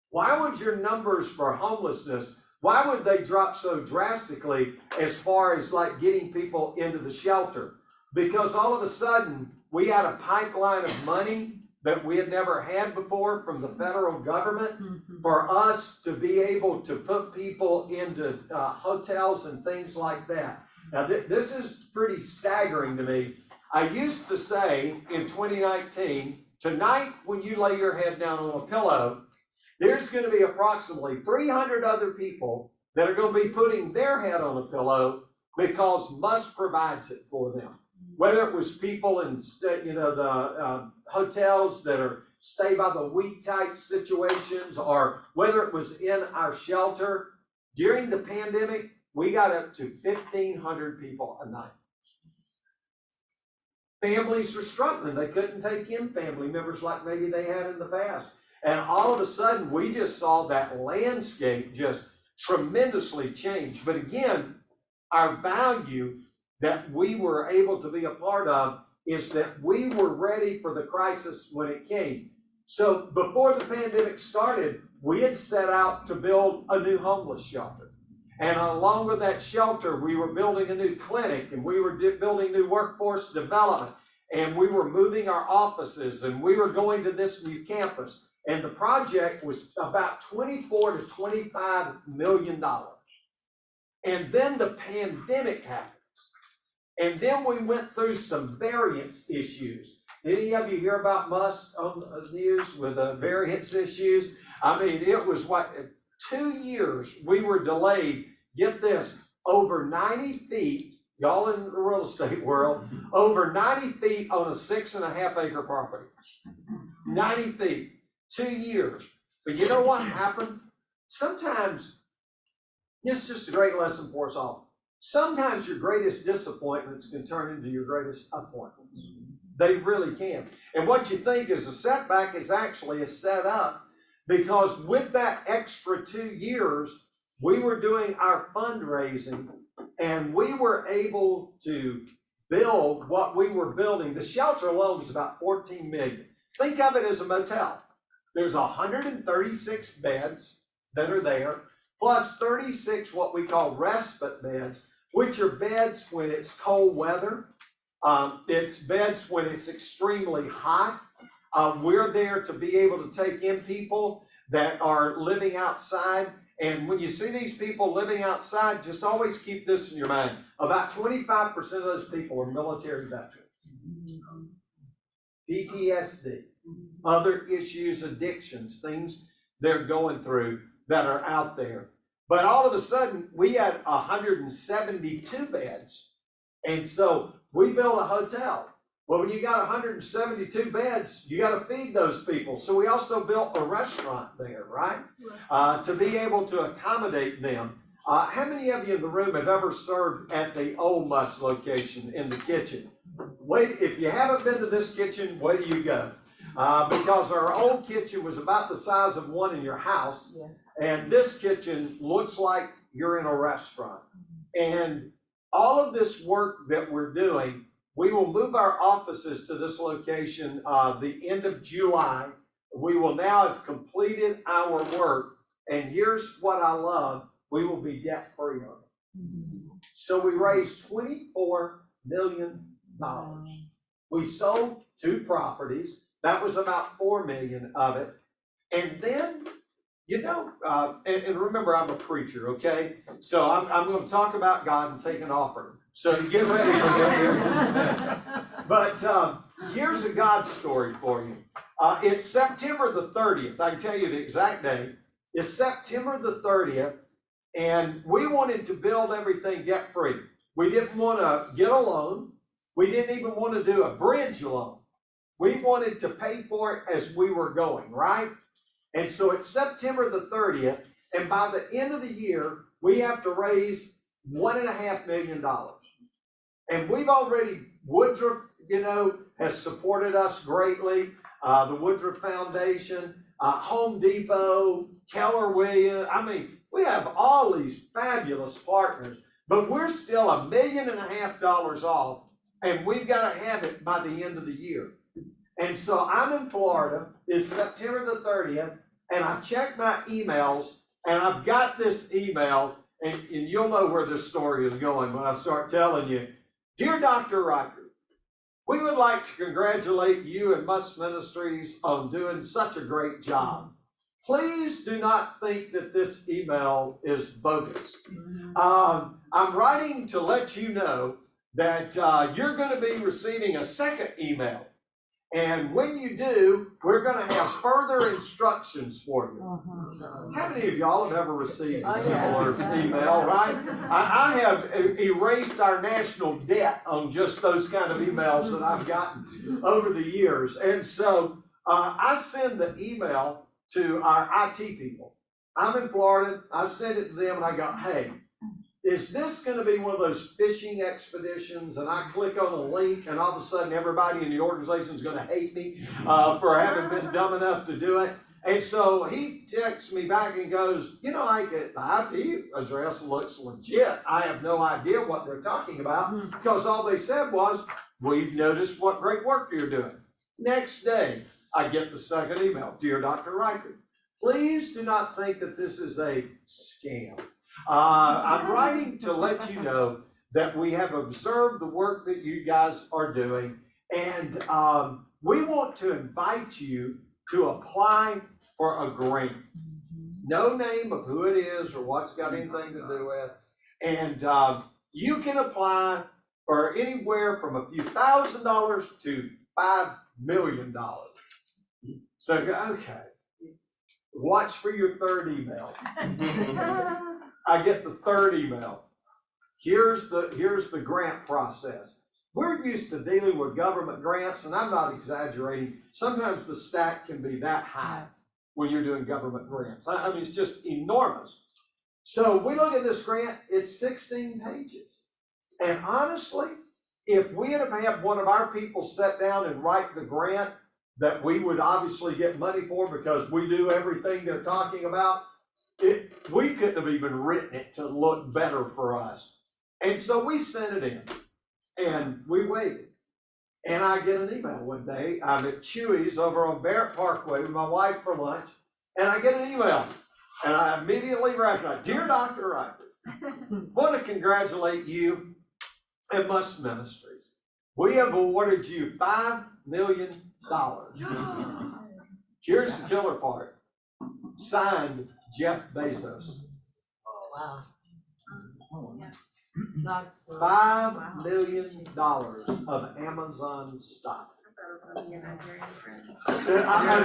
why would your numbers for homelessness, why would they drop so drastically as far as like getting people into the shelter? Because all of a sudden, we had a pipeline of money that we had never had before from the federal government for us to be able to put people into hotels and things like that. Now, this is pretty staggering to me. I used to say in 2019, tonight when you lay your head down on a pillow, there's going to be approximately 300 other people that are going to be putting their head on a pillow because Musk provides it for them. Whether it was people in, the hotels that are stay by the week type situations, or whether it was in our shelter. During the pandemic, we got up to 1,500 people a night. Families were struggling. They couldn't take in family members like maybe they had in the past. And all of a sudden, we just saw that landscape just tremendously change. But again, our value that we were able to be a part of is that we were ready for the crisis when it came. So before the pandemic started, we had set out to build a new homeless shelter. And along with that shelter, we were building a new clinic, and we were building new workforce development, and we were moving our offices, and we were going to this new campus. And the project was about $24 to $25 million. And then the pandemic happened. And then we went through some variance issues. Did any of you hear about Musk on the news with the variance issues? I mean, it was what, 2 years we were delayed, get this, over 90 feet, y'all in the real estate world, over 90 feet on a 6.5 acre property. 90 feet, 2 years. But you know what happened? Sometimes, it's just a great lesson for us all. Sometimes your greatest disappointments can turn into your greatest appointments. They really can. And what you think is a setback is actually a setup, because with that extra 2 years, we were doing our fundraising and we were able to build what we were building. The shelter alone is about 14 million. Think of it as a motel. There's 136 beds that are there, plus 36 what we call respite beds, which are beds when it's cold weather. It's beds when it's extremely hot. We're there to be able to take in people that are living outside. And when you see these people living outside, just always keep this in your mind. About 25% of those people are military veterans. PTSD, other issues, addictions, things they're going through that are out there. But all of a sudden, we had 172 beds. And so we built a hotel. Well, when you got 172 beds, you got to feed those people. So we also built a restaurant there, right? To be able to accommodate them. How many of you in the room have ever served at the old Musk location in the kitchen? Wait, if you haven't been to this kitchen, where do you go? Because our old kitchen was about the size of one in your house. Yeah. And this kitchen looks like you're in a restaurant. And all of this work that we're doing, we will move our offices to this location the end of July. We will now have completed our work. And here's what I love. We will be debt free on it. So we raised $24 million. We sold 2 properties. That was about $4 million of it. And then, and remember, I'm a preacher, okay? So I'm going to talk about God and take an offering. So get ready for that here in just a minute. But here's a God story for you. It's September the 30th. I can tell you the exact date. It's September the 30th, and we wanted to build everything debt-free. We didn't want to get a loan. We didn't even want to do a bridge loan. We wanted to pay for it as we were going, right? And so it's September the 30th, and by the end of the year, we have to raise $1.5 million. And we've already, Woodruff, has supported us greatly. The Woodruff Foundation, Home Depot, Keller Williams. I mean, we have all these fabulous partners, but we're still $1.5 million off, and we've got to have it by the end of the year. And so I'm in Florida, it's September the 30th, and I check my emails, and I've got this email, and you'll know where this story is going when I start telling you. Dear Dr. Riker, we would like to congratulate you and Must Ministries on doing such a great job. Please do not think that this email is bogus. I'm writing to let you know that you're going to be receiving a second email. And when you do, we're going to have further instructions for you. How many of y'all have ever received a similar email, right? I have erased our national debt on just those kind of emails that I've gotten over the years. And so I send the email to our IT people. I'm in Florida, I send it to them and I go, hey, is this gonna be one of those fishing expeditions? And I click on a link and all of a sudden everybody in the organization is gonna hate me for having been dumb enough to do it. And so he texts me back and goes, you know, the IP address looks legit. I have no idea what they're talking about because all they said was, we've noticed what great work you're doing. Next day, I get the second email. Dear Dr. Riker, please do not think that this is a scam. I'm writing to let you know that we have observed the work that you guys are doing, and we want to invite you to apply for a grant. No name of who it is or what's got anything to do with, and you can apply for anywhere from a few $1,000s to $5 million. So, okay, watch for your third email. I get the third email. Here's the grant process. We're used to dealing with government grants, and I'm not exaggerating. Sometimes the stack can be that high when you're doing government grants. I mean, it's just enormous. So we look at this grant, it's 16 pages. And honestly, if we had had one of our people sit down and write the grant that we would obviously get money for because we do everything they're talking about, we couldn't have even written it to look better for us. And so we sent it in and we waited. And I get an email one day. I'm at Chewy's over on Barrett Parkway with my wife for lunch. And I get an email. And I immediately recognize, Dear Dr. Riker, want to congratulate you and Must Ministries. We have awarded you $5 million. Here's the killer part. Signed, Jeff Bezos. Oh, wow. $5 million of Amazon stock. I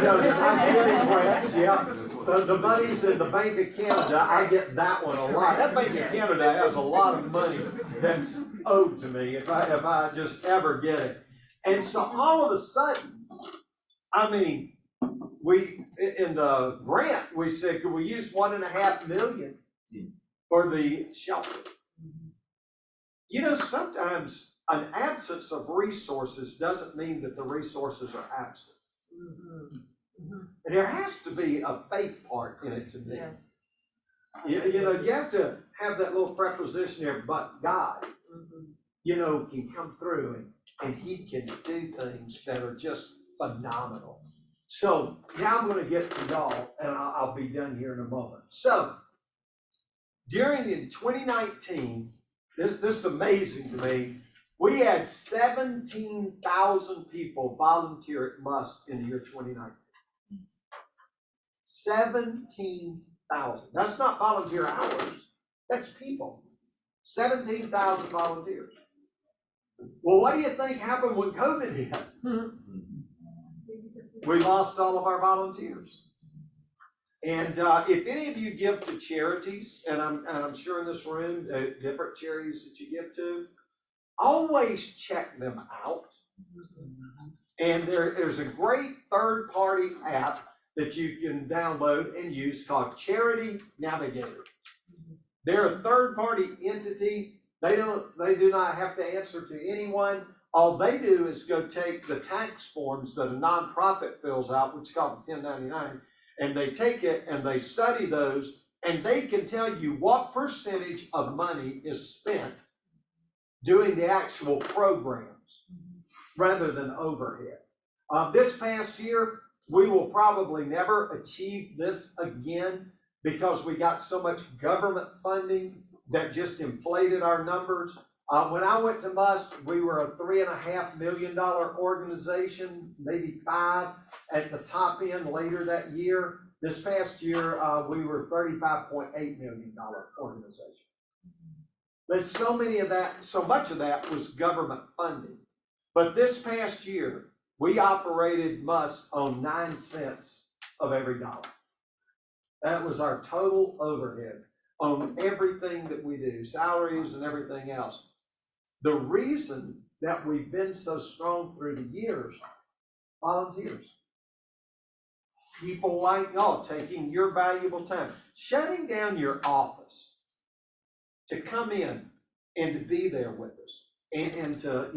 know, the Nigerian branch, yeah. The buddies in the Bank of Canada, I get that one a lot. That Bank of Canada has a lot of money that's owed to me if I just ever get it. And so all of a sudden, I mean, in the grant, we said, could we use $1.5 million for the shelter? You know, sometimes an absence of resources doesn't mean that the resources are absent. And there has to be a faith part in it to me. Yes. You know, you have to have that little preposition there, but God, you know, can come through and he can do things that are just phenomenal. So now I'm going to get to y'all, and I'll be done here in a moment. So during 2019, this is amazing to me. We had 17,000 people volunteer at Must in the year 2019. 17,000. That's not volunteer hours. That's people. 17,000 volunteers. Well, what do you think happened when COVID hit? We lost all of our volunteers. And if any of you give to charities, and I'm sure in this room, different charities that you give to, always check them out. And there's a great third-party app that you can download and use called Charity Navigator. They're a third-party entity. They do not have to answer to anyone. All they do is go take the tax forms that a nonprofit fills out, which is called the 1099, and they take it and they study those, and they can tell you what percentage of money is spent doing the actual programs rather than overhead. This past year, we will probably never achieve this again because we got so much government funding that just inflated our numbers. When I went to Musk, we were a $3.5 million organization, maybe $5 at the top end later that year. This past year, we were $35.8 million organization. But so much of that was government funding. But this past year, we operated Musk on 9 cents of every dollar. That was our total overhead on everything that we do, salaries and everything else. The reason that we've been so strong through the years, volunteers. People like y'all taking your valuable time, shutting down your office to come in and to be there with us and to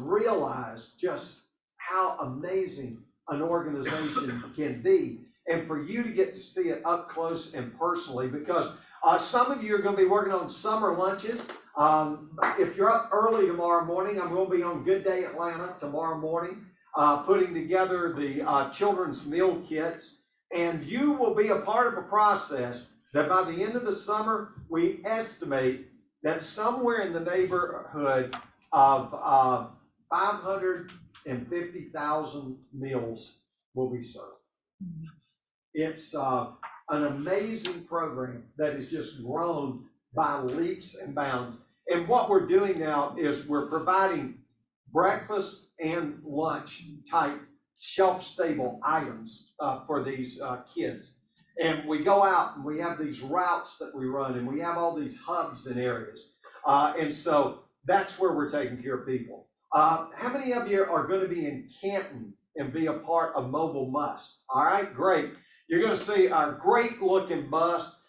realize just how amazing an organization can be, and for you to get to see it up close and personally, because some of you are going to be working on summer lunches. If you're up early tomorrow morning, I'm going to be on Good Day Atlanta tomorrow morning, putting together the children's meal kits, and you will be a part of a process that by the end of the summer, we estimate that somewhere in the neighborhood of 550,000 meals will be served. It's an amazing program that has just grown by leaps and bounds. And what we're doing now is we're providing breakfast and lunch type shelf-stable items for these kids. And we go out and we have these routes that we run, and we have all these hubs and areas. And so that's where we're taking care of people. How many of you are going to be in Canton and be a part of Mobile Musk? All right, great. You're going to see our great looking bus,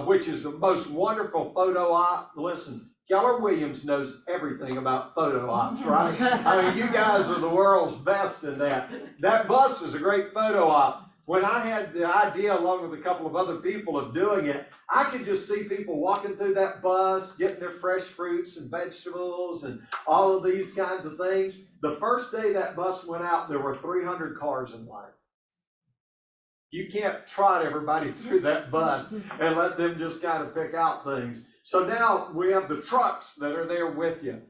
which is the most wonderful photo op. Listen, Keller Williams knows everything about photo ops, right? I mean, you guys are the world's best in that. That bus is a great photo op. When I had the idea, along with a couple of other people, of doing it, I could just see people walking through that bus, getting their fresh fruits and vegetables and all of these kinds of things. The first day that bus went out, there were 300 cars in line. You can't trot everybody through that bus and let them just kind of pick out things. So now we have the trucks that are there with you.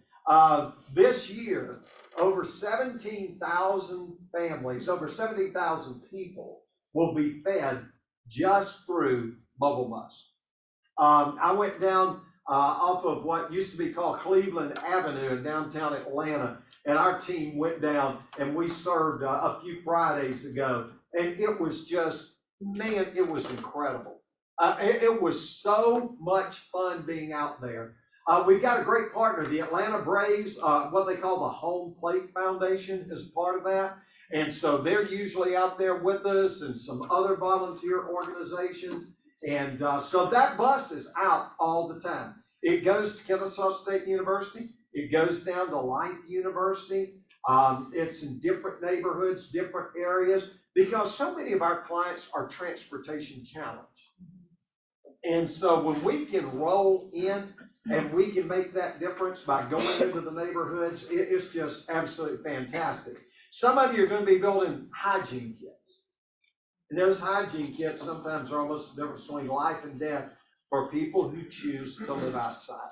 This year, over 17,000 families, over 70,000 people will be fed just through Mobile Musk. I went down off of what used to be called Cleveland Avenue in downtown Atlanta, and our team went down and we served a few Fridays ago, and it was just, man, it was incredible. It was so much fun being out there. We've got a great partner, the Atlanta Braves, what they call the Home Plate Foundation is part of that. And so they're usually out there with us and some other volunteer organizations. And so that bus is out all the time. It goes to Kennesaw State University. It goes down to Life University. It's in different neighborhoods, different areas, because so many of our clients are transportation challenged. And so when we can roll in and we can make that difference by going into the neighborhoods, it's just absolutely fantastic. Some of you are going to be building hygiene kits. And those hygiene kits sometimes are almost the difference between life and death for people who choose to live outside.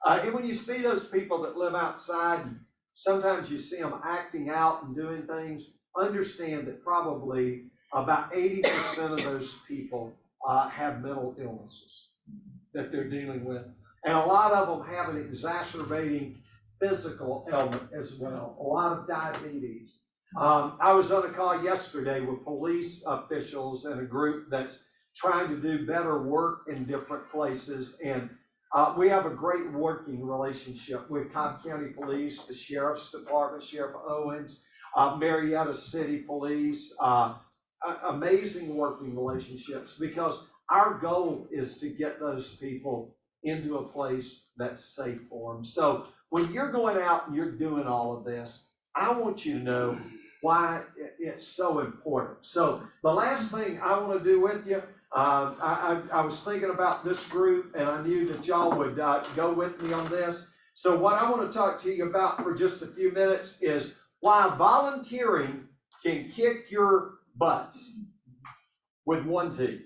And when you see those people that live outside, and sometimes you see them acting out and doing things, understand that probably about 80% of those people have mental illnesses that they're dealing with. And a lot of them have an exacerbating physical ailment as well, a lot of diabetes. I was on a call yesterday with police officials and a group that's trying to do better work in different places. And we have a great working relationship with Cobb County Police, the Sheriff's Department, Sheriff Owens, Marietta City Police, amazing working relationships, because our goal is to get those people into a place that's safe for them. So when you're going out and you're doing all of this, I want you to know why it's so important. So the last thing I want to do with you, I was thinking about this group, and I knew that y'all would go with me on this. So what I want to talk to you about for just a few minutes is why volunteering can kick your butts with one T.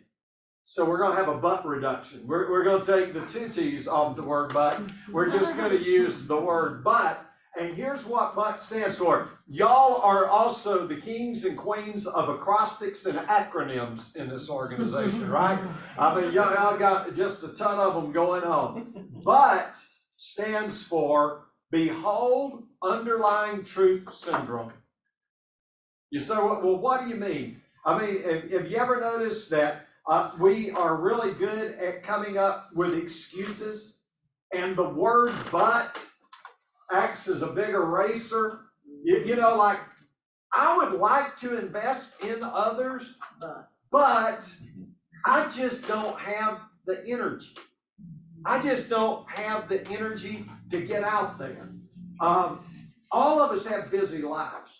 So we're gonna have a butt reduction. We're gonna take the two T's off the word butt. We're just gonna use the word butt. And here's what butt stands for. Y'all are also the kings and queens of acrostics and acronyms in this organization, right? I mean, y'all got just a ton of them going on. Butt stands for Behold Underlying Truth Syndrome. You say, well, what do you mean? I mean, have you ever noticed that we are really good at coming up with excuses, and the word but acts as a big eraser? You know, like, I would like to invest in others, but I just don't have the energy. I just don't have the energy to get out there. All of us have busy lives.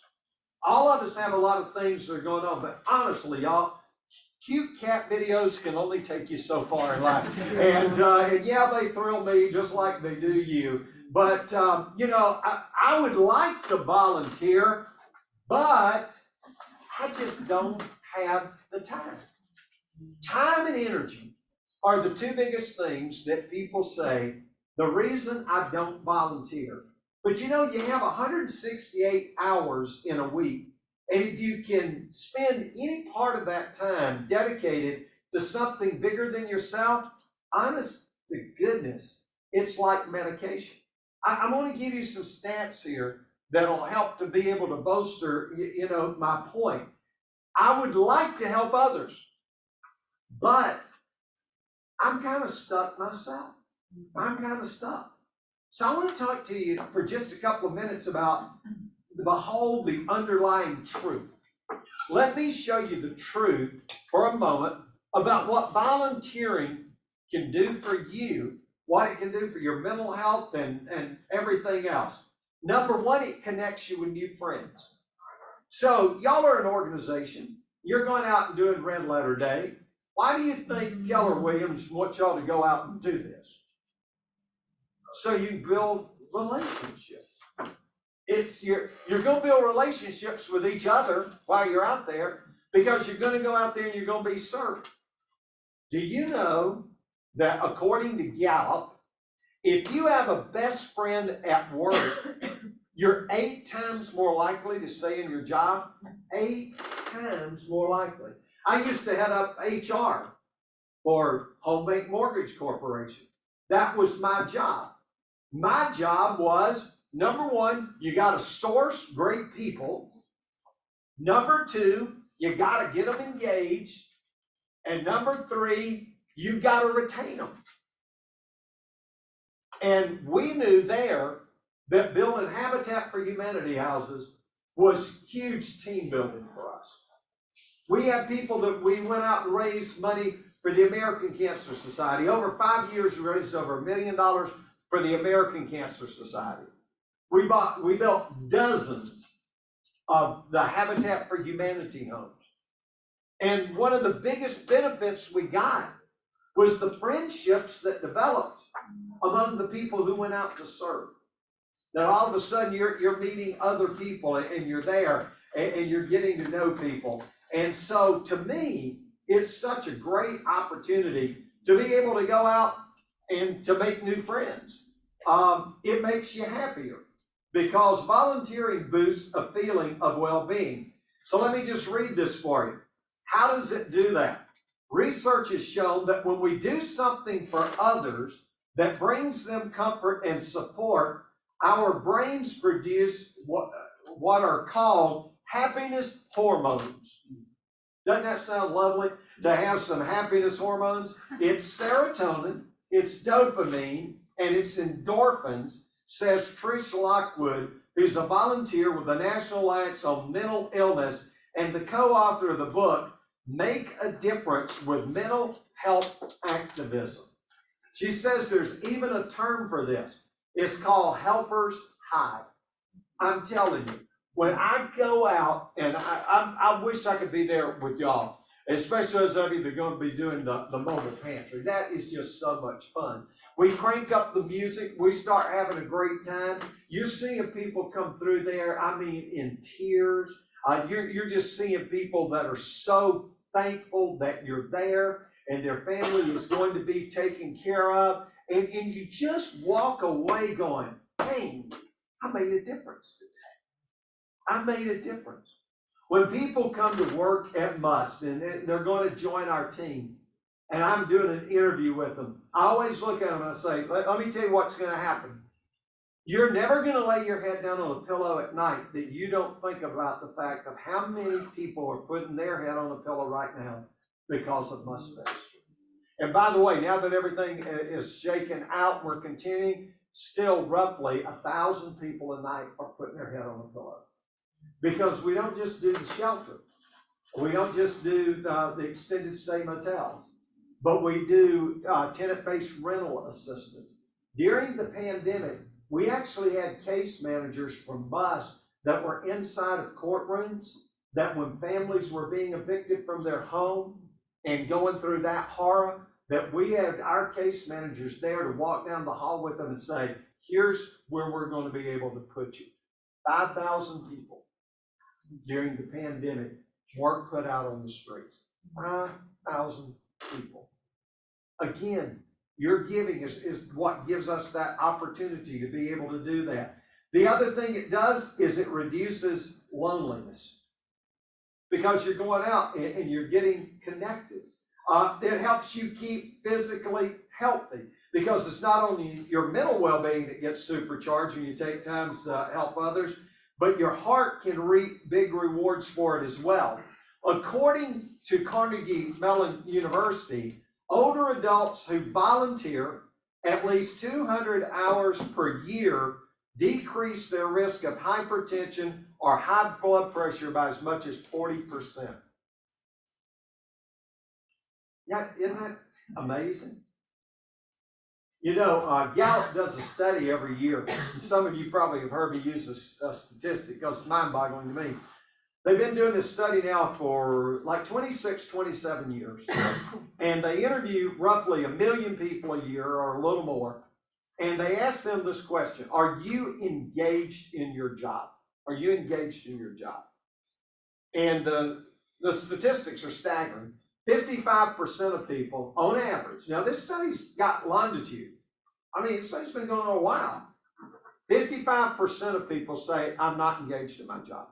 All of us have a lot of things that are going on, but honestly, y'all, cute cat videos can only take you so far in life. And yeah, they thrill me just like they do you. But, you know, I would like to volunteer, but I just don't have the time. Time and energy are the two biggest things that people say, the reason I don't volunteer. But you know, you have 168 hours in a week. And if you can spend any part of that time dedicated to something bigger than yourself, honest to goodness, it's like medication. I'm going to give you some stats here that'll help to be able to bolster, you know, my point. I would like to help others, but I'm kind of stuck myself. I'm kind of stuck. So I want to talk to you for just a couple of minutes about behold the underlying truth. Let me show you the truth for a moment about what volunteering can do for you, what it can do for your mental health and everything else. Number one, it connects you with new friends. So y'all are an organization. You're going out and doing Red Letter Day. Why do you think Keller Williams wants y'all to go out and do this? So you build relationships. You're going to build relationships with each other while you're out there, because you're going to go out there and you're going to be served. Do you know that according to Gallup, if you have a best friend at work, you're 8 times more likely to stay in your job? 8 times more likely. I used to head up HR for Home Bank Mortgage Corporation. That was my job. My job was, number one, you got to source great people. Number two, you got to get them engaged. And number three, you got to retain them. And we knew there that building Habitat for Humanity houses was huge team building for us. We had people that we went out and raised money for the American Cancer Society. Over 5 years, we raised over $1 million for the American Cancer Society. We built dozens of the Habitat for Humanity homes. And one of the biggest benefits we got was the friendships that developed among the people who went out to serve. That all of a sudden you're meeting other people and you're there and you're getting to know people. And so to me, it's such a great opportunity to be able to go out and to make new friends. It makes you happier because volunteering boosts a feeling of well-being. So let me just read this for you. How does it do that? Research has shown that when we do something for others that brings them comfort and support, our brains produce what are called happiness hormones. Doesn't that sound lovely to have some happiness hormones? It's serotonin, it's dopamine, and it's endorphins, says Trish Lockwood, who's a volunteer with the National Alliance on Mental Illness and the co-author of the book, Make a Difference with Mental Health Activism. She says there's even a term for this. It's called helper's high. I'm telling you, when I go out, and I wish I could be there with y'all, especially those of you that are going to be doing the mobile pantry. That is just so much fun. We crank up the music, we start having a great time. You're seeing people come through there, I mean, in tears. You're just seeing people that are so thankful that you're there and their family is going to be taken care of. And you just walk away going, hey, I made a difference today. I made a difference. When people come to work at Must and they're going to join our team, and I'm doing an interview with them, I always look at them and I say, let me tell you what's going to happen. You're never going to lay your head down on a pillow at night that you don't think about the fact of how many people are putting their head on a pillow right now because of Must Ministry. And by the way, now that everything is shaken out, we're continuing, still roughly 1,000 people a night are putting their head on a pillow. Because we don't just do the shelter. We don't just do the extended stay motels. But we do tenant-based rental assistance. During the pandemic, we actually had case managers from Must that were inside of courtrooms, that when families were being evicted from their home and going through that horror, that we had our case managers there to walk down the hall with them and say, here's where we're going to be able to put you. 5,000 people during the pandemic weren't put out on the streets. 5,000 people. Again, your giving is what gives us that opportunity to be able to do that. The other thing it does is it reduces loneliness because you're going out and you're getting connected. It helps you keep physically healthy because it's not only your mental well-being that gets supercharged when you take time to help others, but your heart can reap big rewards for it as well. According to Carnegie Mellon University, older adults who volunteer at least 200 hours per year decrease their risk of hypertension or high blood pressure by as much as 40%. Yeah, isn't that amazing? You know, Gallup does a study every year. And some of you probably have heard me use this statistic because it's mind-boggling to me. They've been doing this study now for like 26, 27 years. And they interview roughly 1 million people a year or a little more. And they ask them this question: are you engaged in your job? Are you engaged in your job? And the statistics are staggering. 55% of people, on average, now this study's got longitude. I mean, this study's been going on a while. 55% of people say, I'm not engaged in my job.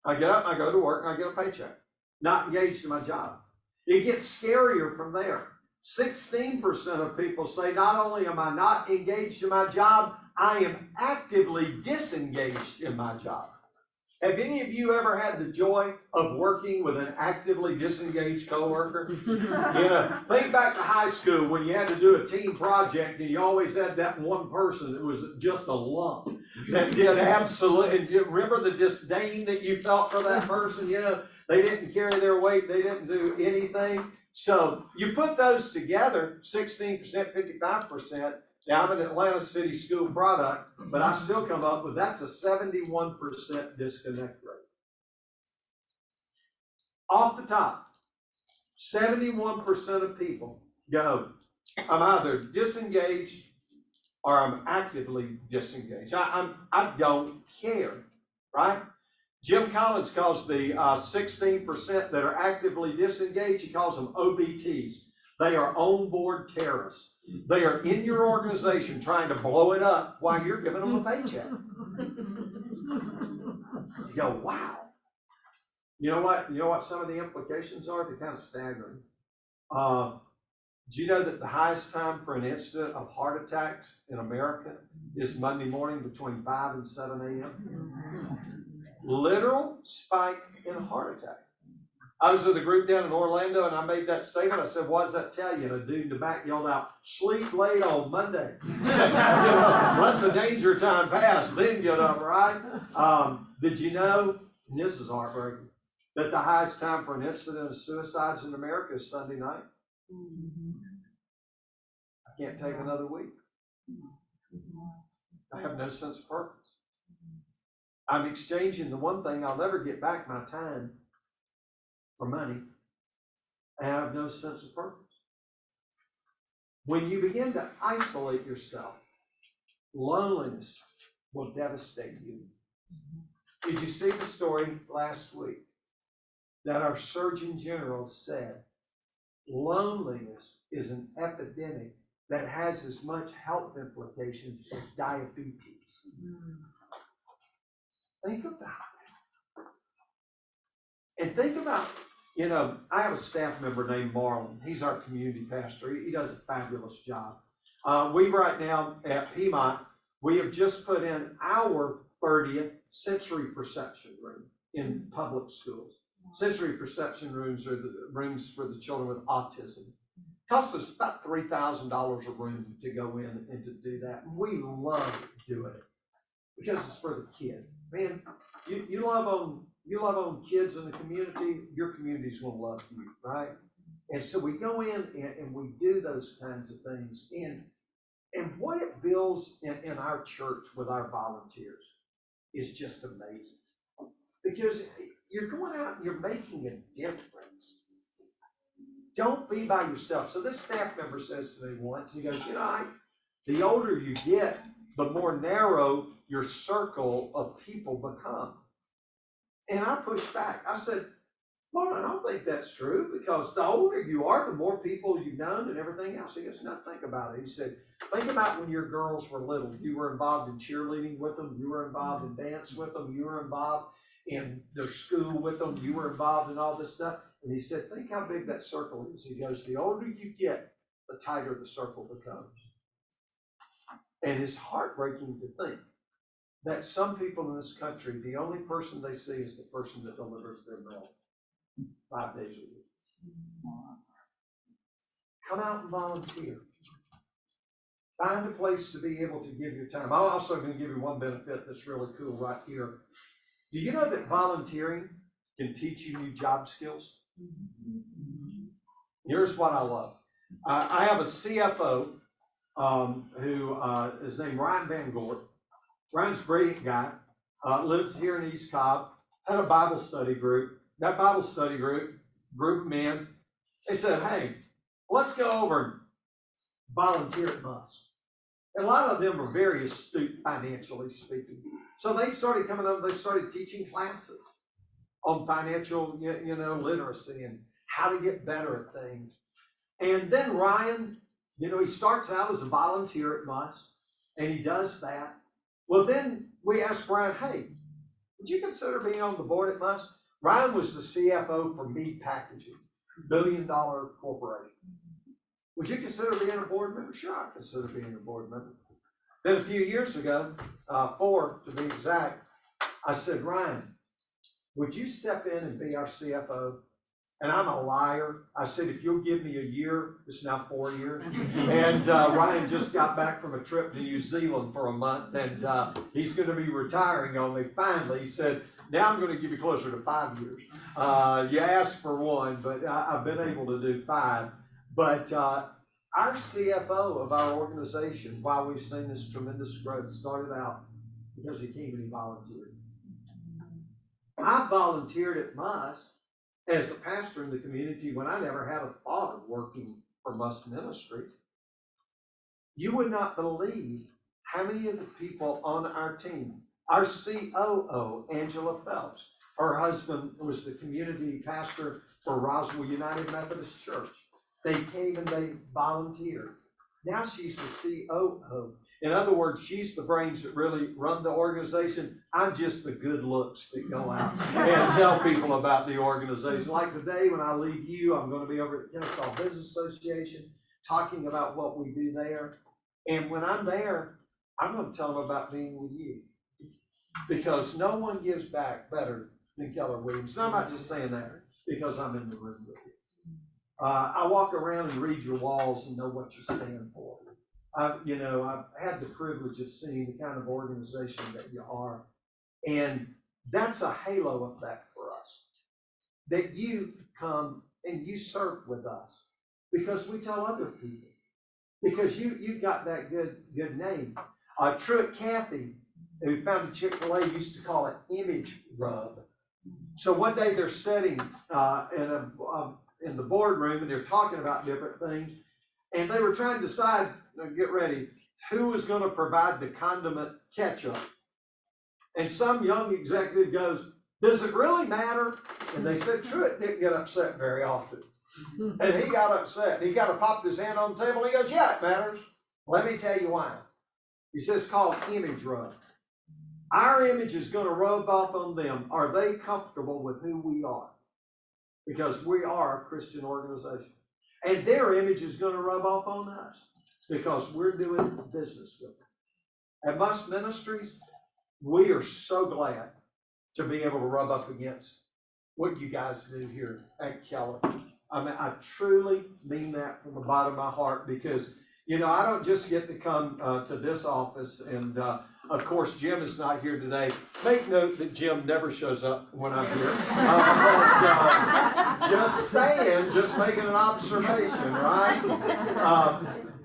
I get up, I go to work, and I get a paycheck. Not engaged in my job. It gets scarier from there. 16% of people say, not only am I not engaged in my job, I am actively disengaged in my job. Have any of you ever had the joy of working with an actively disengaged coworker? You know, think back to high school when you had to do a team project and you always had that one person that was just a lump that did absolutely, and you remember the disdain that you felt for that person? You know, they didn't carry their weight, they didn't do anything. So you put those together, 16%, 55%. Now, I'm an Atlanta City school product, but I still come up with that's a 71% disconnect rate. Off the top, 71% of people go, I'm either disengaged or I'm actively disengaged. I don't care, right? Jim Collins calls the 16% that are actively disengaged, he calls them OBTs. They are on-board terrorists. They are in your organization trying to blow it up while you're giving them a paycheck. You go, wow. You know what some of the implications are? They're kind of staggering. Do you know that the highest time for an incident of heart attacks in America is Monday morning between 5 and 7 a.m.? Literal spike in a heart attack. I was with a group down in Orlando and I made that statement. I said, what does that tell you? And a dude in the back yelled out, sleep late on Monday. Let the danger time pass, then get up, right? Did you know, and this is heartbreaking, that the highest time for an incident of suicides in America is Sunday night? I can't take another week. I have no sense of purpose. I'm exchanging the one thing I'll never get back, my time, for money. I have no sense of purpose. when you begin to isolate yourself, loneliness will devastate you. Did you see the story last week that our Surgeon General said loneliness is an epidemic that has as much health implications as diabetes? Think about that. And think about, I have a staff member named Marlon. He's our community pastor. He does a fabulous job. We right now at Piedmont, we have just put in our 30th sensory perception room in public schools. Sensory perception rooms are the rooms for the children with autism. Costs us about $3,000 a room to go in and to do that. We love doing it because it's for the kids. Man, you love on kids in the community, your community's gonna love you, right? And so we go in and we do those kinds of things. And what it builds in our church with our volunteers is just amazing. Because you're going out and you're making a difference. Don't be by yourself. So this staff member says to me once, he goes, the older you get, the more narrow your circle of people become. And I pushed back. I said, well, I don't think that's true, because the older you are, the more people you've known and everything else. He goes, no, think about it. He said, think about when your girls were little. You were involved in cheerleading with them. You were involved in dance with them. You were involved in their school with them. You were involved in all this stuff. And he said, think how big that circle is. He goes, the older you get, the tighter the circle becomes. And it's heartbreaking to think that some people in this country, the only person they see is the person that delivers their mail 5 days a week. Come out and volunteer. Find a place to be able to give your time. I'm also going to give you one benefit that's really cool right here. Do you know that volunteering can teach you new job skills? Here's what I love. I have a CFO who is named Ryan Van Gort. Ryan's a brilliant guy, lives here in East Cobb, had a Bible study group. That Bible study group of men, they said, hey, let's go over and volunteer at Musk. And a lot of them were very astute financially speaking. So they started coming over, they started teaching classes on financial, literacy and how to get better at things. And then Ryan, he starts out as a volunteer at Musk, and he does that. Well, then we asked Ryan, hey, would you consider being on the board at Musk? Ryan was the CFO for Mead Packaging, $1 billion corporation. Would you consider being a board member? Sure, I consider being a board member. Then a few years ago, 4 to be exact, I said, Ryan, would you step in and be our CFO? And I'm a liar. I said, if you'll give me a year, it's now 4 years. And Ryan just got back from a trip to New Zealand for a month, and he's going to be retiring on me finally. He said, now I'm going to give you closer to 5 years. You asked for 1, but I've been able to do 5. But our CFO of our organization, while we've seen this tremendous growth, started out because he came and he volunteered. I volunteered at Musk as a pastor in the community when I never had a thought of working for Musk Ministry. You would not believe how many of the people on our team, our COO, Angela Phelps, her husband was the community pastor for Roswell United Methodist Church. They came and they volunteered. Now she's the COO. In other words, she's the brains that really run the organization. I'm just the good looks that go out and tell people about the organization. Like today, when I leave you, I'm going to be over at Kennesaw Business Association talking about what we do there. And when I'm there, I'm going to tell them about being with you. Because no one gives back better than Keller Williams. And I'm not just saying that because I'm in the room with you. I walk around and read your walls and know what you stand for. I've had the privilege of seeing the kind of organization that you are. And that's a halo effect for us. That you come and you serve with us. Because we tell other people. Because you got that good name. Truett Cathy, who founded Chick-fil-A, used to call it image rub. So one day they're sitting in the boardroom and they're talking about different things. And they were trying to decide, now get ready, who was gonna provide the condiment ketchup. And some young executive goes, does it really matter? And they said, Truett didn't get upset very often. And he got upset. He got to pop his hand on the table. He goes, yeah, it matters. Let me tell you why. He says it's called image rub. Our image is going to rub off on them. Are they comfortable with who we are? Because we are a Christian organization. And their image is going to rub off on us because we're doing business with them. At Must Ministries, we are so glad to be able to rub up against what you guys do here at Keller. I mean, I truly mean that from the bottom of my heart because, you know, I don't just get to come to this office and, of course, Jim is not here today. Make note that Jim never shows up when I'm here. Just saying, just making an observation, right?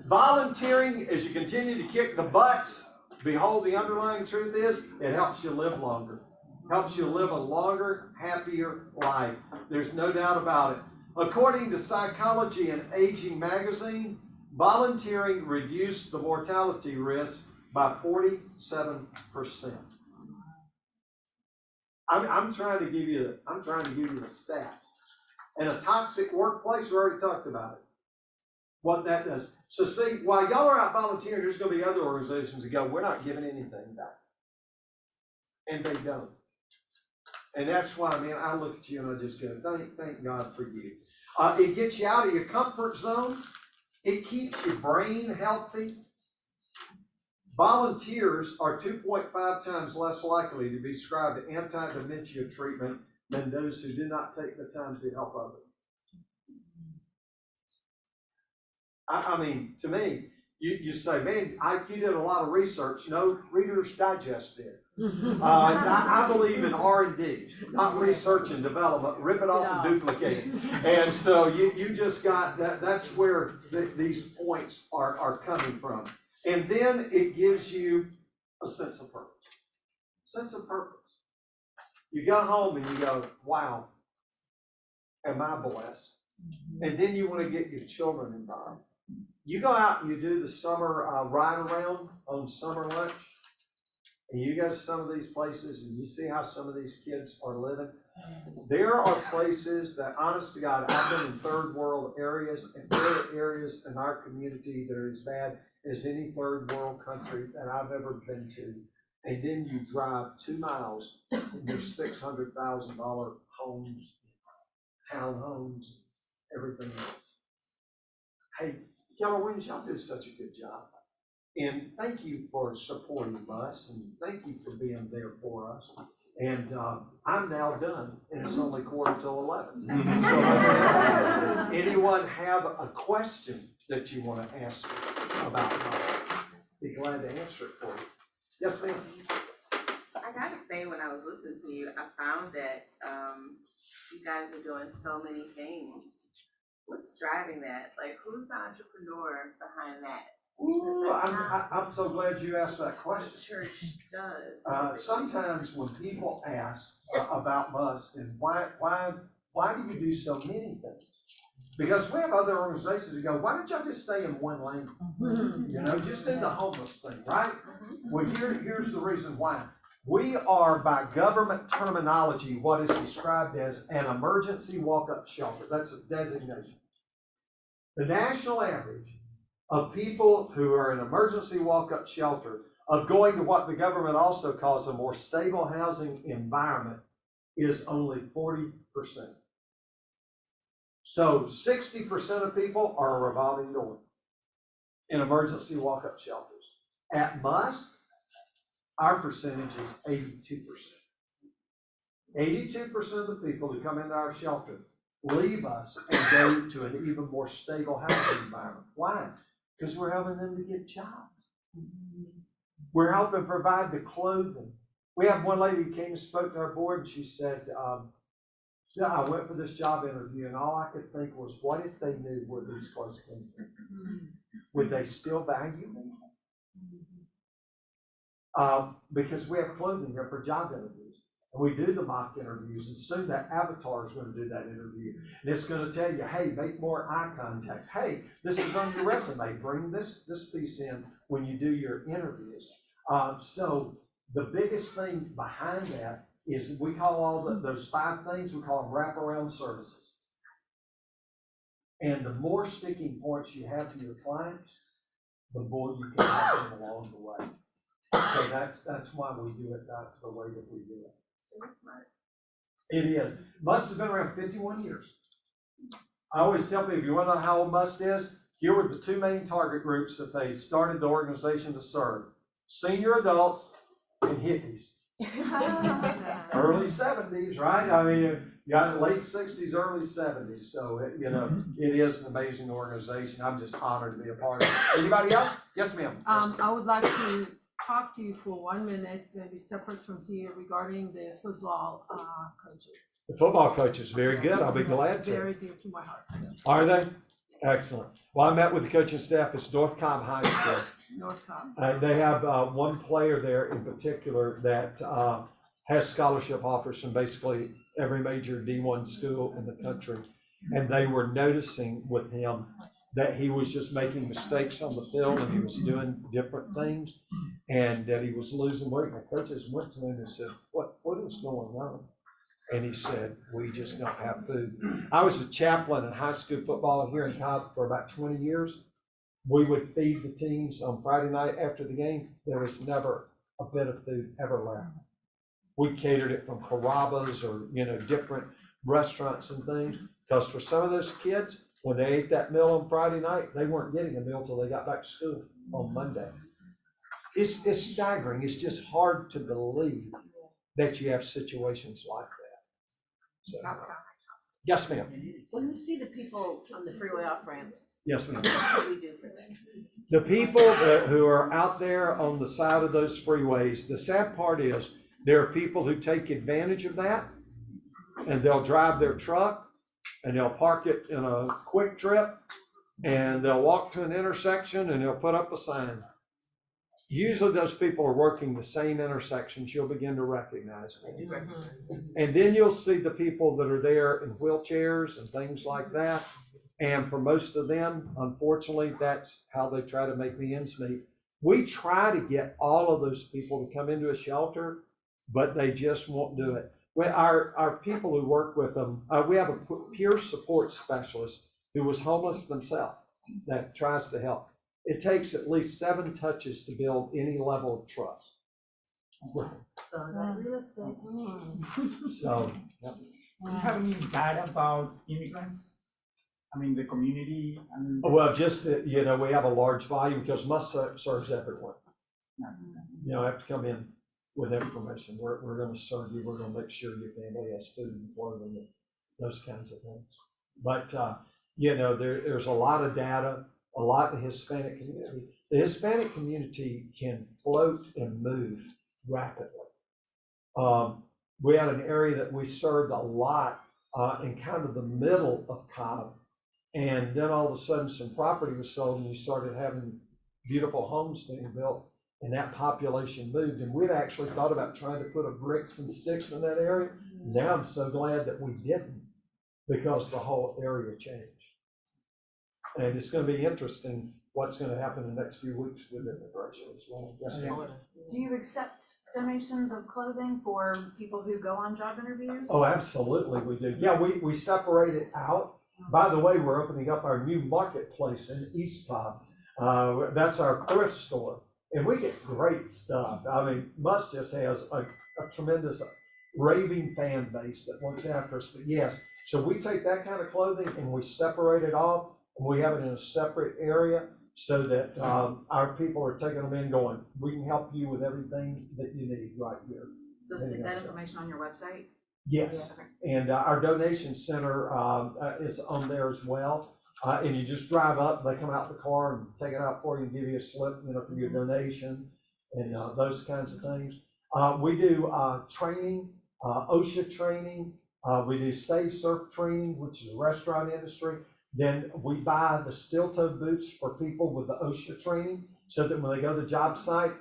Volunteering, as you continue to kick the butts, behold, the underlying truth is, it helps you live longer. Helps you live a longer, happier life. There's no doubt about it. According to Psychology and Aging magazine, volunteering reduced the mortality risk by 47%. I'm trying to give you the stats. And a toxic workplace, we already talked about it. What that does. So see, while y'all are out volunteering, there's going to be other organizations that go, we're not giving anything back. And they don't. And that's why, man, I look at you and I just go, thank God for you. It gets you out of your comfort zone. It keeps your brain healthy. Volunteers are 2.5 times less likely to be prescribed anti-dementia treatment than those who do not take the time to help others. I mean, to me, you say, man, you did a lot of research. No, Reader's Digest did. I believe in R&D, not research and development. Rip it off and duplicate it. And so you just got that. That's where these points are coming from. And then it gives you a sense of purpose. Sense of purpose. You go home and you go, wow, am I blessed? And then you want to get your children involved. You go out and you do the summer ride around on summer lunch, and you go to some of these places and you see how some of these kids are living. There are places that, honest to God, I've been in third world areas, and there are areas in our community that are as bad as any third world country that I've ever been to. And then you drive 2 miles and there's $600,000 homes, townhomes, everything else. Hey, Keller Williams, y'all do such a good job. And thank you for supporting us, and thank you for being there for us. And I'm now done, and it's only 11:15. So anyone have a question that you want to ask about? Be glad to answer it for you. Yes, ma'am. I gotta say, when I was listening to you, I found that you guys are doing so many things. What's driving that? Like, who's the entrepreneur behind that? Ooh, I'm so glad you asked that question. The church does. Sometimes when people ask about Must and why do you do so many things? Because we have other organizations that go, why don't y'all just stay in one lane? You know, just in the homeless thing, right? Well, here's the reason why. We are, by government terminology, what is described as an emergency walk-up shelter. That's a designation. The national average of people who are in emergency walk-up shelter of going to what the government also calls a more stable housing environment is only 40%. So 60% of people are a revolving door in emergency walk-up shelters. At Must, our percentage is 82%. 82% of the people who come into our shelter leave us and go to an even more stable housing environment. Why? Because we're helping them to get jobs. We're helping provide the clothing. We have one lady who came and spoke to our board, and she said, I went for this job interview, and all I could think was, what if they knew where these clothes came from? Would they still value me? Because we have clothing here for job interviews. And we do the mock interviews, and soon that avatar is gonna do that interview. And it's gonna tell you, hey, make more eye contact. Hey, this is on your resume. Bring this piece in when you do your interviews. So the biggest thing behind that is we call those 5 things, we call them wraparound services. And the more sticking points you have to your clients, the more you can help them along the way. So that's why we do it the way that we do it. Very smart. It is. Must has been around 51 years. I always tell people, if you want to know how old Must is, here were the 2 main target groups that they started the organization to serve: senior adults and hippies. Early 70s, right? I mean, you got late 60s, early 70s. So, it is an amazing organization. I'm just honored to be a part of it. Anybody else? Yes, ma'am. I would like to talk to you for 1 minute, maybe separate from here, regarding the football coaches. The football coach is very good. I'll be glad to. Very dear to my heart. Are they? Excellent. Well, I met with the coaching staff at North Cobb High School. North Cobb. They have one player there in particular that has scholarship offers from basically every major D1 school in the country. And they were noticing with him that he was just making mistakes on the field and he was doing different things and that he was losing weight. My coaches went to him and said, what is going on? And he said, we just don't have food. I was a chaplain in high school football here in Cobb for about 20 years. We would feed the teams on Friday night after the game. There was never a bit of food ever left. We catered it from Carrabba's or, different restaurants and things. Because for some of those kids, when they ate that meal on Friday night, they weren't getting a meal till they got back to school on Monday. It's staggering. It's just hard to believe that you have situations like that. So, yes, ma'am. When you see the people on the freeway off ramps, Yes, ma'am. what should we do for them? The people who are out there on the side of those freeways, the sad part is there are people who take advantage of that and they'll drive their truck and they'll park it in a quick trip and they'll walk to an intersection and they'll put up a sign. Usually those people are working the same intersections. You'll begin to recognize them. And then you'll see the people that are there in wheelchairs and things like that. And for most of them, unfortunately, that's how they try to make the ends meet. We try to get all of those people to come into a shelter, but they just won't do it. Our people who work with them, we have a peer support specialist who was homeless themselves that tries to help. It takes at least 7 touches to build any level of trust. So is that real estate? So, yep. Do you have any data about immigrants? I mean, the community and. Well, just that, we have a large volume because Must serves everyone. You have to come in with information. We're going to serve you. We're going to make sure your family has food and clothing and those kinds of things. But, there's a lot of data, a lot of the Hispanic community. The Hispanic community can float and move rapidly. We had an area that we served a lot in kind of the middle of Cobb. And then all of a sudden some property was sold and you started having beautiful homes being built and that population moved. And we'd actually thought about trying to put a bricks and sticks in that area. Now I'm so glad that we didn't because the whole area changed. And it's going to be interesting what's going to happen in the next few weeks with immigration as well. Yes, ma'am. Do you accept donations of clothing for people who go on job interviews? Oh, absolutely we do. Yeah, we separate it out. By the way, we're opening up our new marketplace in East Cobb. That's our thrift store. And we get great stuff. I mean, Must just has a tremendous raving fan base that looks after us. But yes, so we take that kind of clothing and we separate it off and we have it in a separate area so that our people are taking them in going, we can help you with everything that you need right here. So is that information on your website? Yes, and our donation center is on there as well. And you just drive up, they come out the car and take it out for you and give you a slip, for your donation and those kinds of things. We do training, OSHA training. We do Safe Surf training, which is the restaurant industry. Then we buy the steel-toe boots for people with the OSHA training so that when they go to the job site,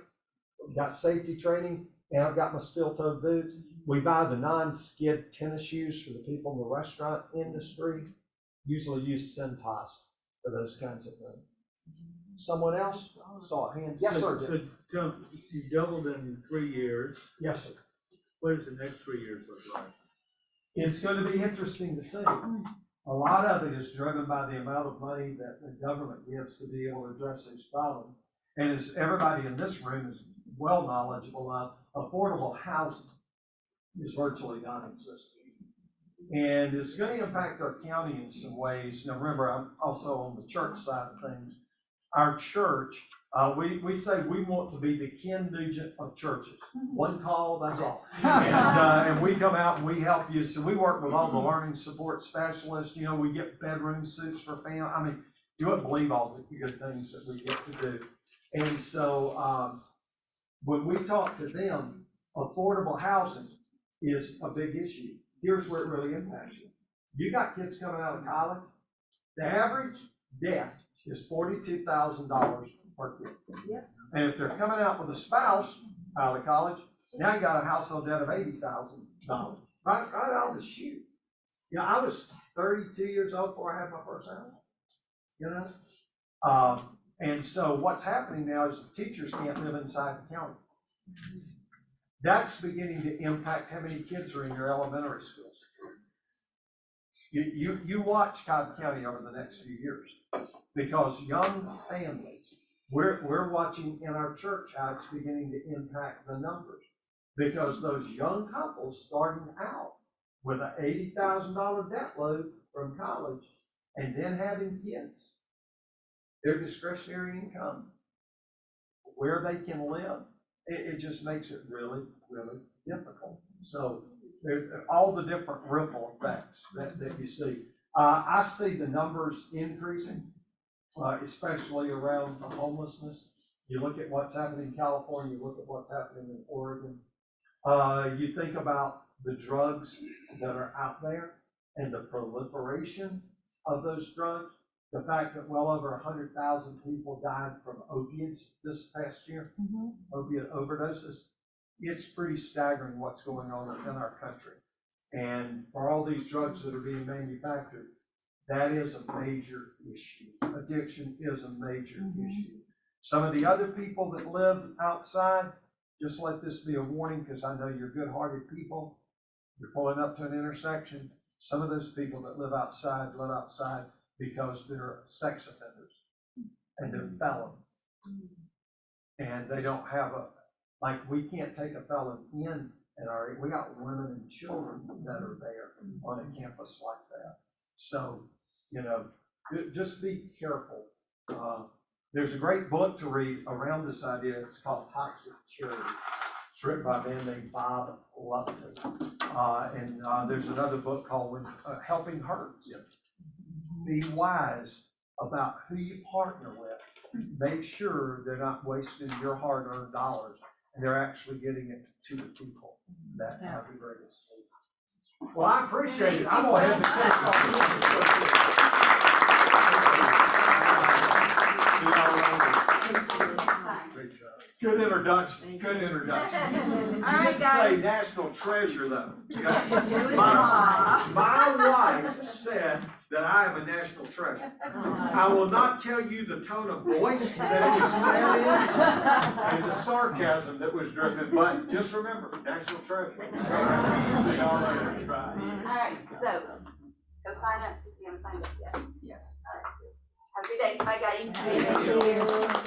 we've got safety training and I've got my steel-toe boots. We buy the non-skid tennis shoes for the people in the restaurant industry. Usually use Cintas for those kinds of things. Someone else saw a hand? Yes, sir. So, Tom, you doubled in 3 years. Yes, sir. What does the next 3 years look like? It's going to be interesting to see. A lot of it is driven by the amount of money that the government gives to be able to address these problems. And as everybody in this room is well knowledgeable of, affordable housing is virtually non-existent. And it's going to impact our county in some ways. Now, remember, I'm also on the church side of things. Our church, we say we want to be the Ken Nugent of churches. One call, that's all. And we come out and we help you. So we work with all the learning support specialists. You know, we get bedroom suits for family. I mean, you wouldn't believe all the good things that we get to do. And so when we talk to them, affordable housing is a big issue. Here's where it really impacts you. You got kids coming out of college. The average debt is $42,000 per kid. Yep. And if they're coming out with a spouse out of college, now you got a household debt of $80,000. Right out of the chute. You know, I was 32 years old before I had my first house. You know? And so what's happening now is the teachers can't live inside the county. That's beginning to impact how many kids are in your elementary schools. You watch Cobb County over the next few years, because young families, we're watching in our church how it's beginning to impact the numbers, because those young couples starting out with an $80,000 debt load from college and then having kids, their discretionary income, where they can live, it just makes it really, really difficult. So all the different ripple effects that you see. I see the numbers increasing, especially around the homelessness. You look at what's happening in California, you look at what's happening in Oregon. You think about the drugs that are out there and the proliferation of those drugs. The fact that well over 100,000 people died from opiates this past year, opiate overdoses. It's pretty staggering what's going on in our country. And for all these drugs that are being manufactured, that is a major issue. Addiction is a major issue. Some of the other people that live outside, just let this be a warning, because I know you're good-hearted people. You're pulling up to an intersection. Some of those people that live outside because they're sex offenders and they're felons. And they don't have we can't take a felon in we got women and children that are there on a campus like that. So, you know, just be careful. There's a great book to read around this idea. It's called Toxic Charity. It's written by a man named Bob Lupton. And there's another book called Helping Hurts. Be wise about who you partner with. Make sure they're not wasting your hard-earned dollars and they're actually getting it to the people that have the greatest need. Well, I appreciate it. I'm going to head to Good introduction. Good introduction. All right, You guys. say national treasure, though. My wife said that I am a national treasure. I will not tell you the tone of voice that it was said in and the sarcasm that was driven, but just remember, national treasure. See y'all later. Bye. All right, so go sign up if you haven't signed up yet. Yes. All right. Have a good day. Bye, guys. Thank you.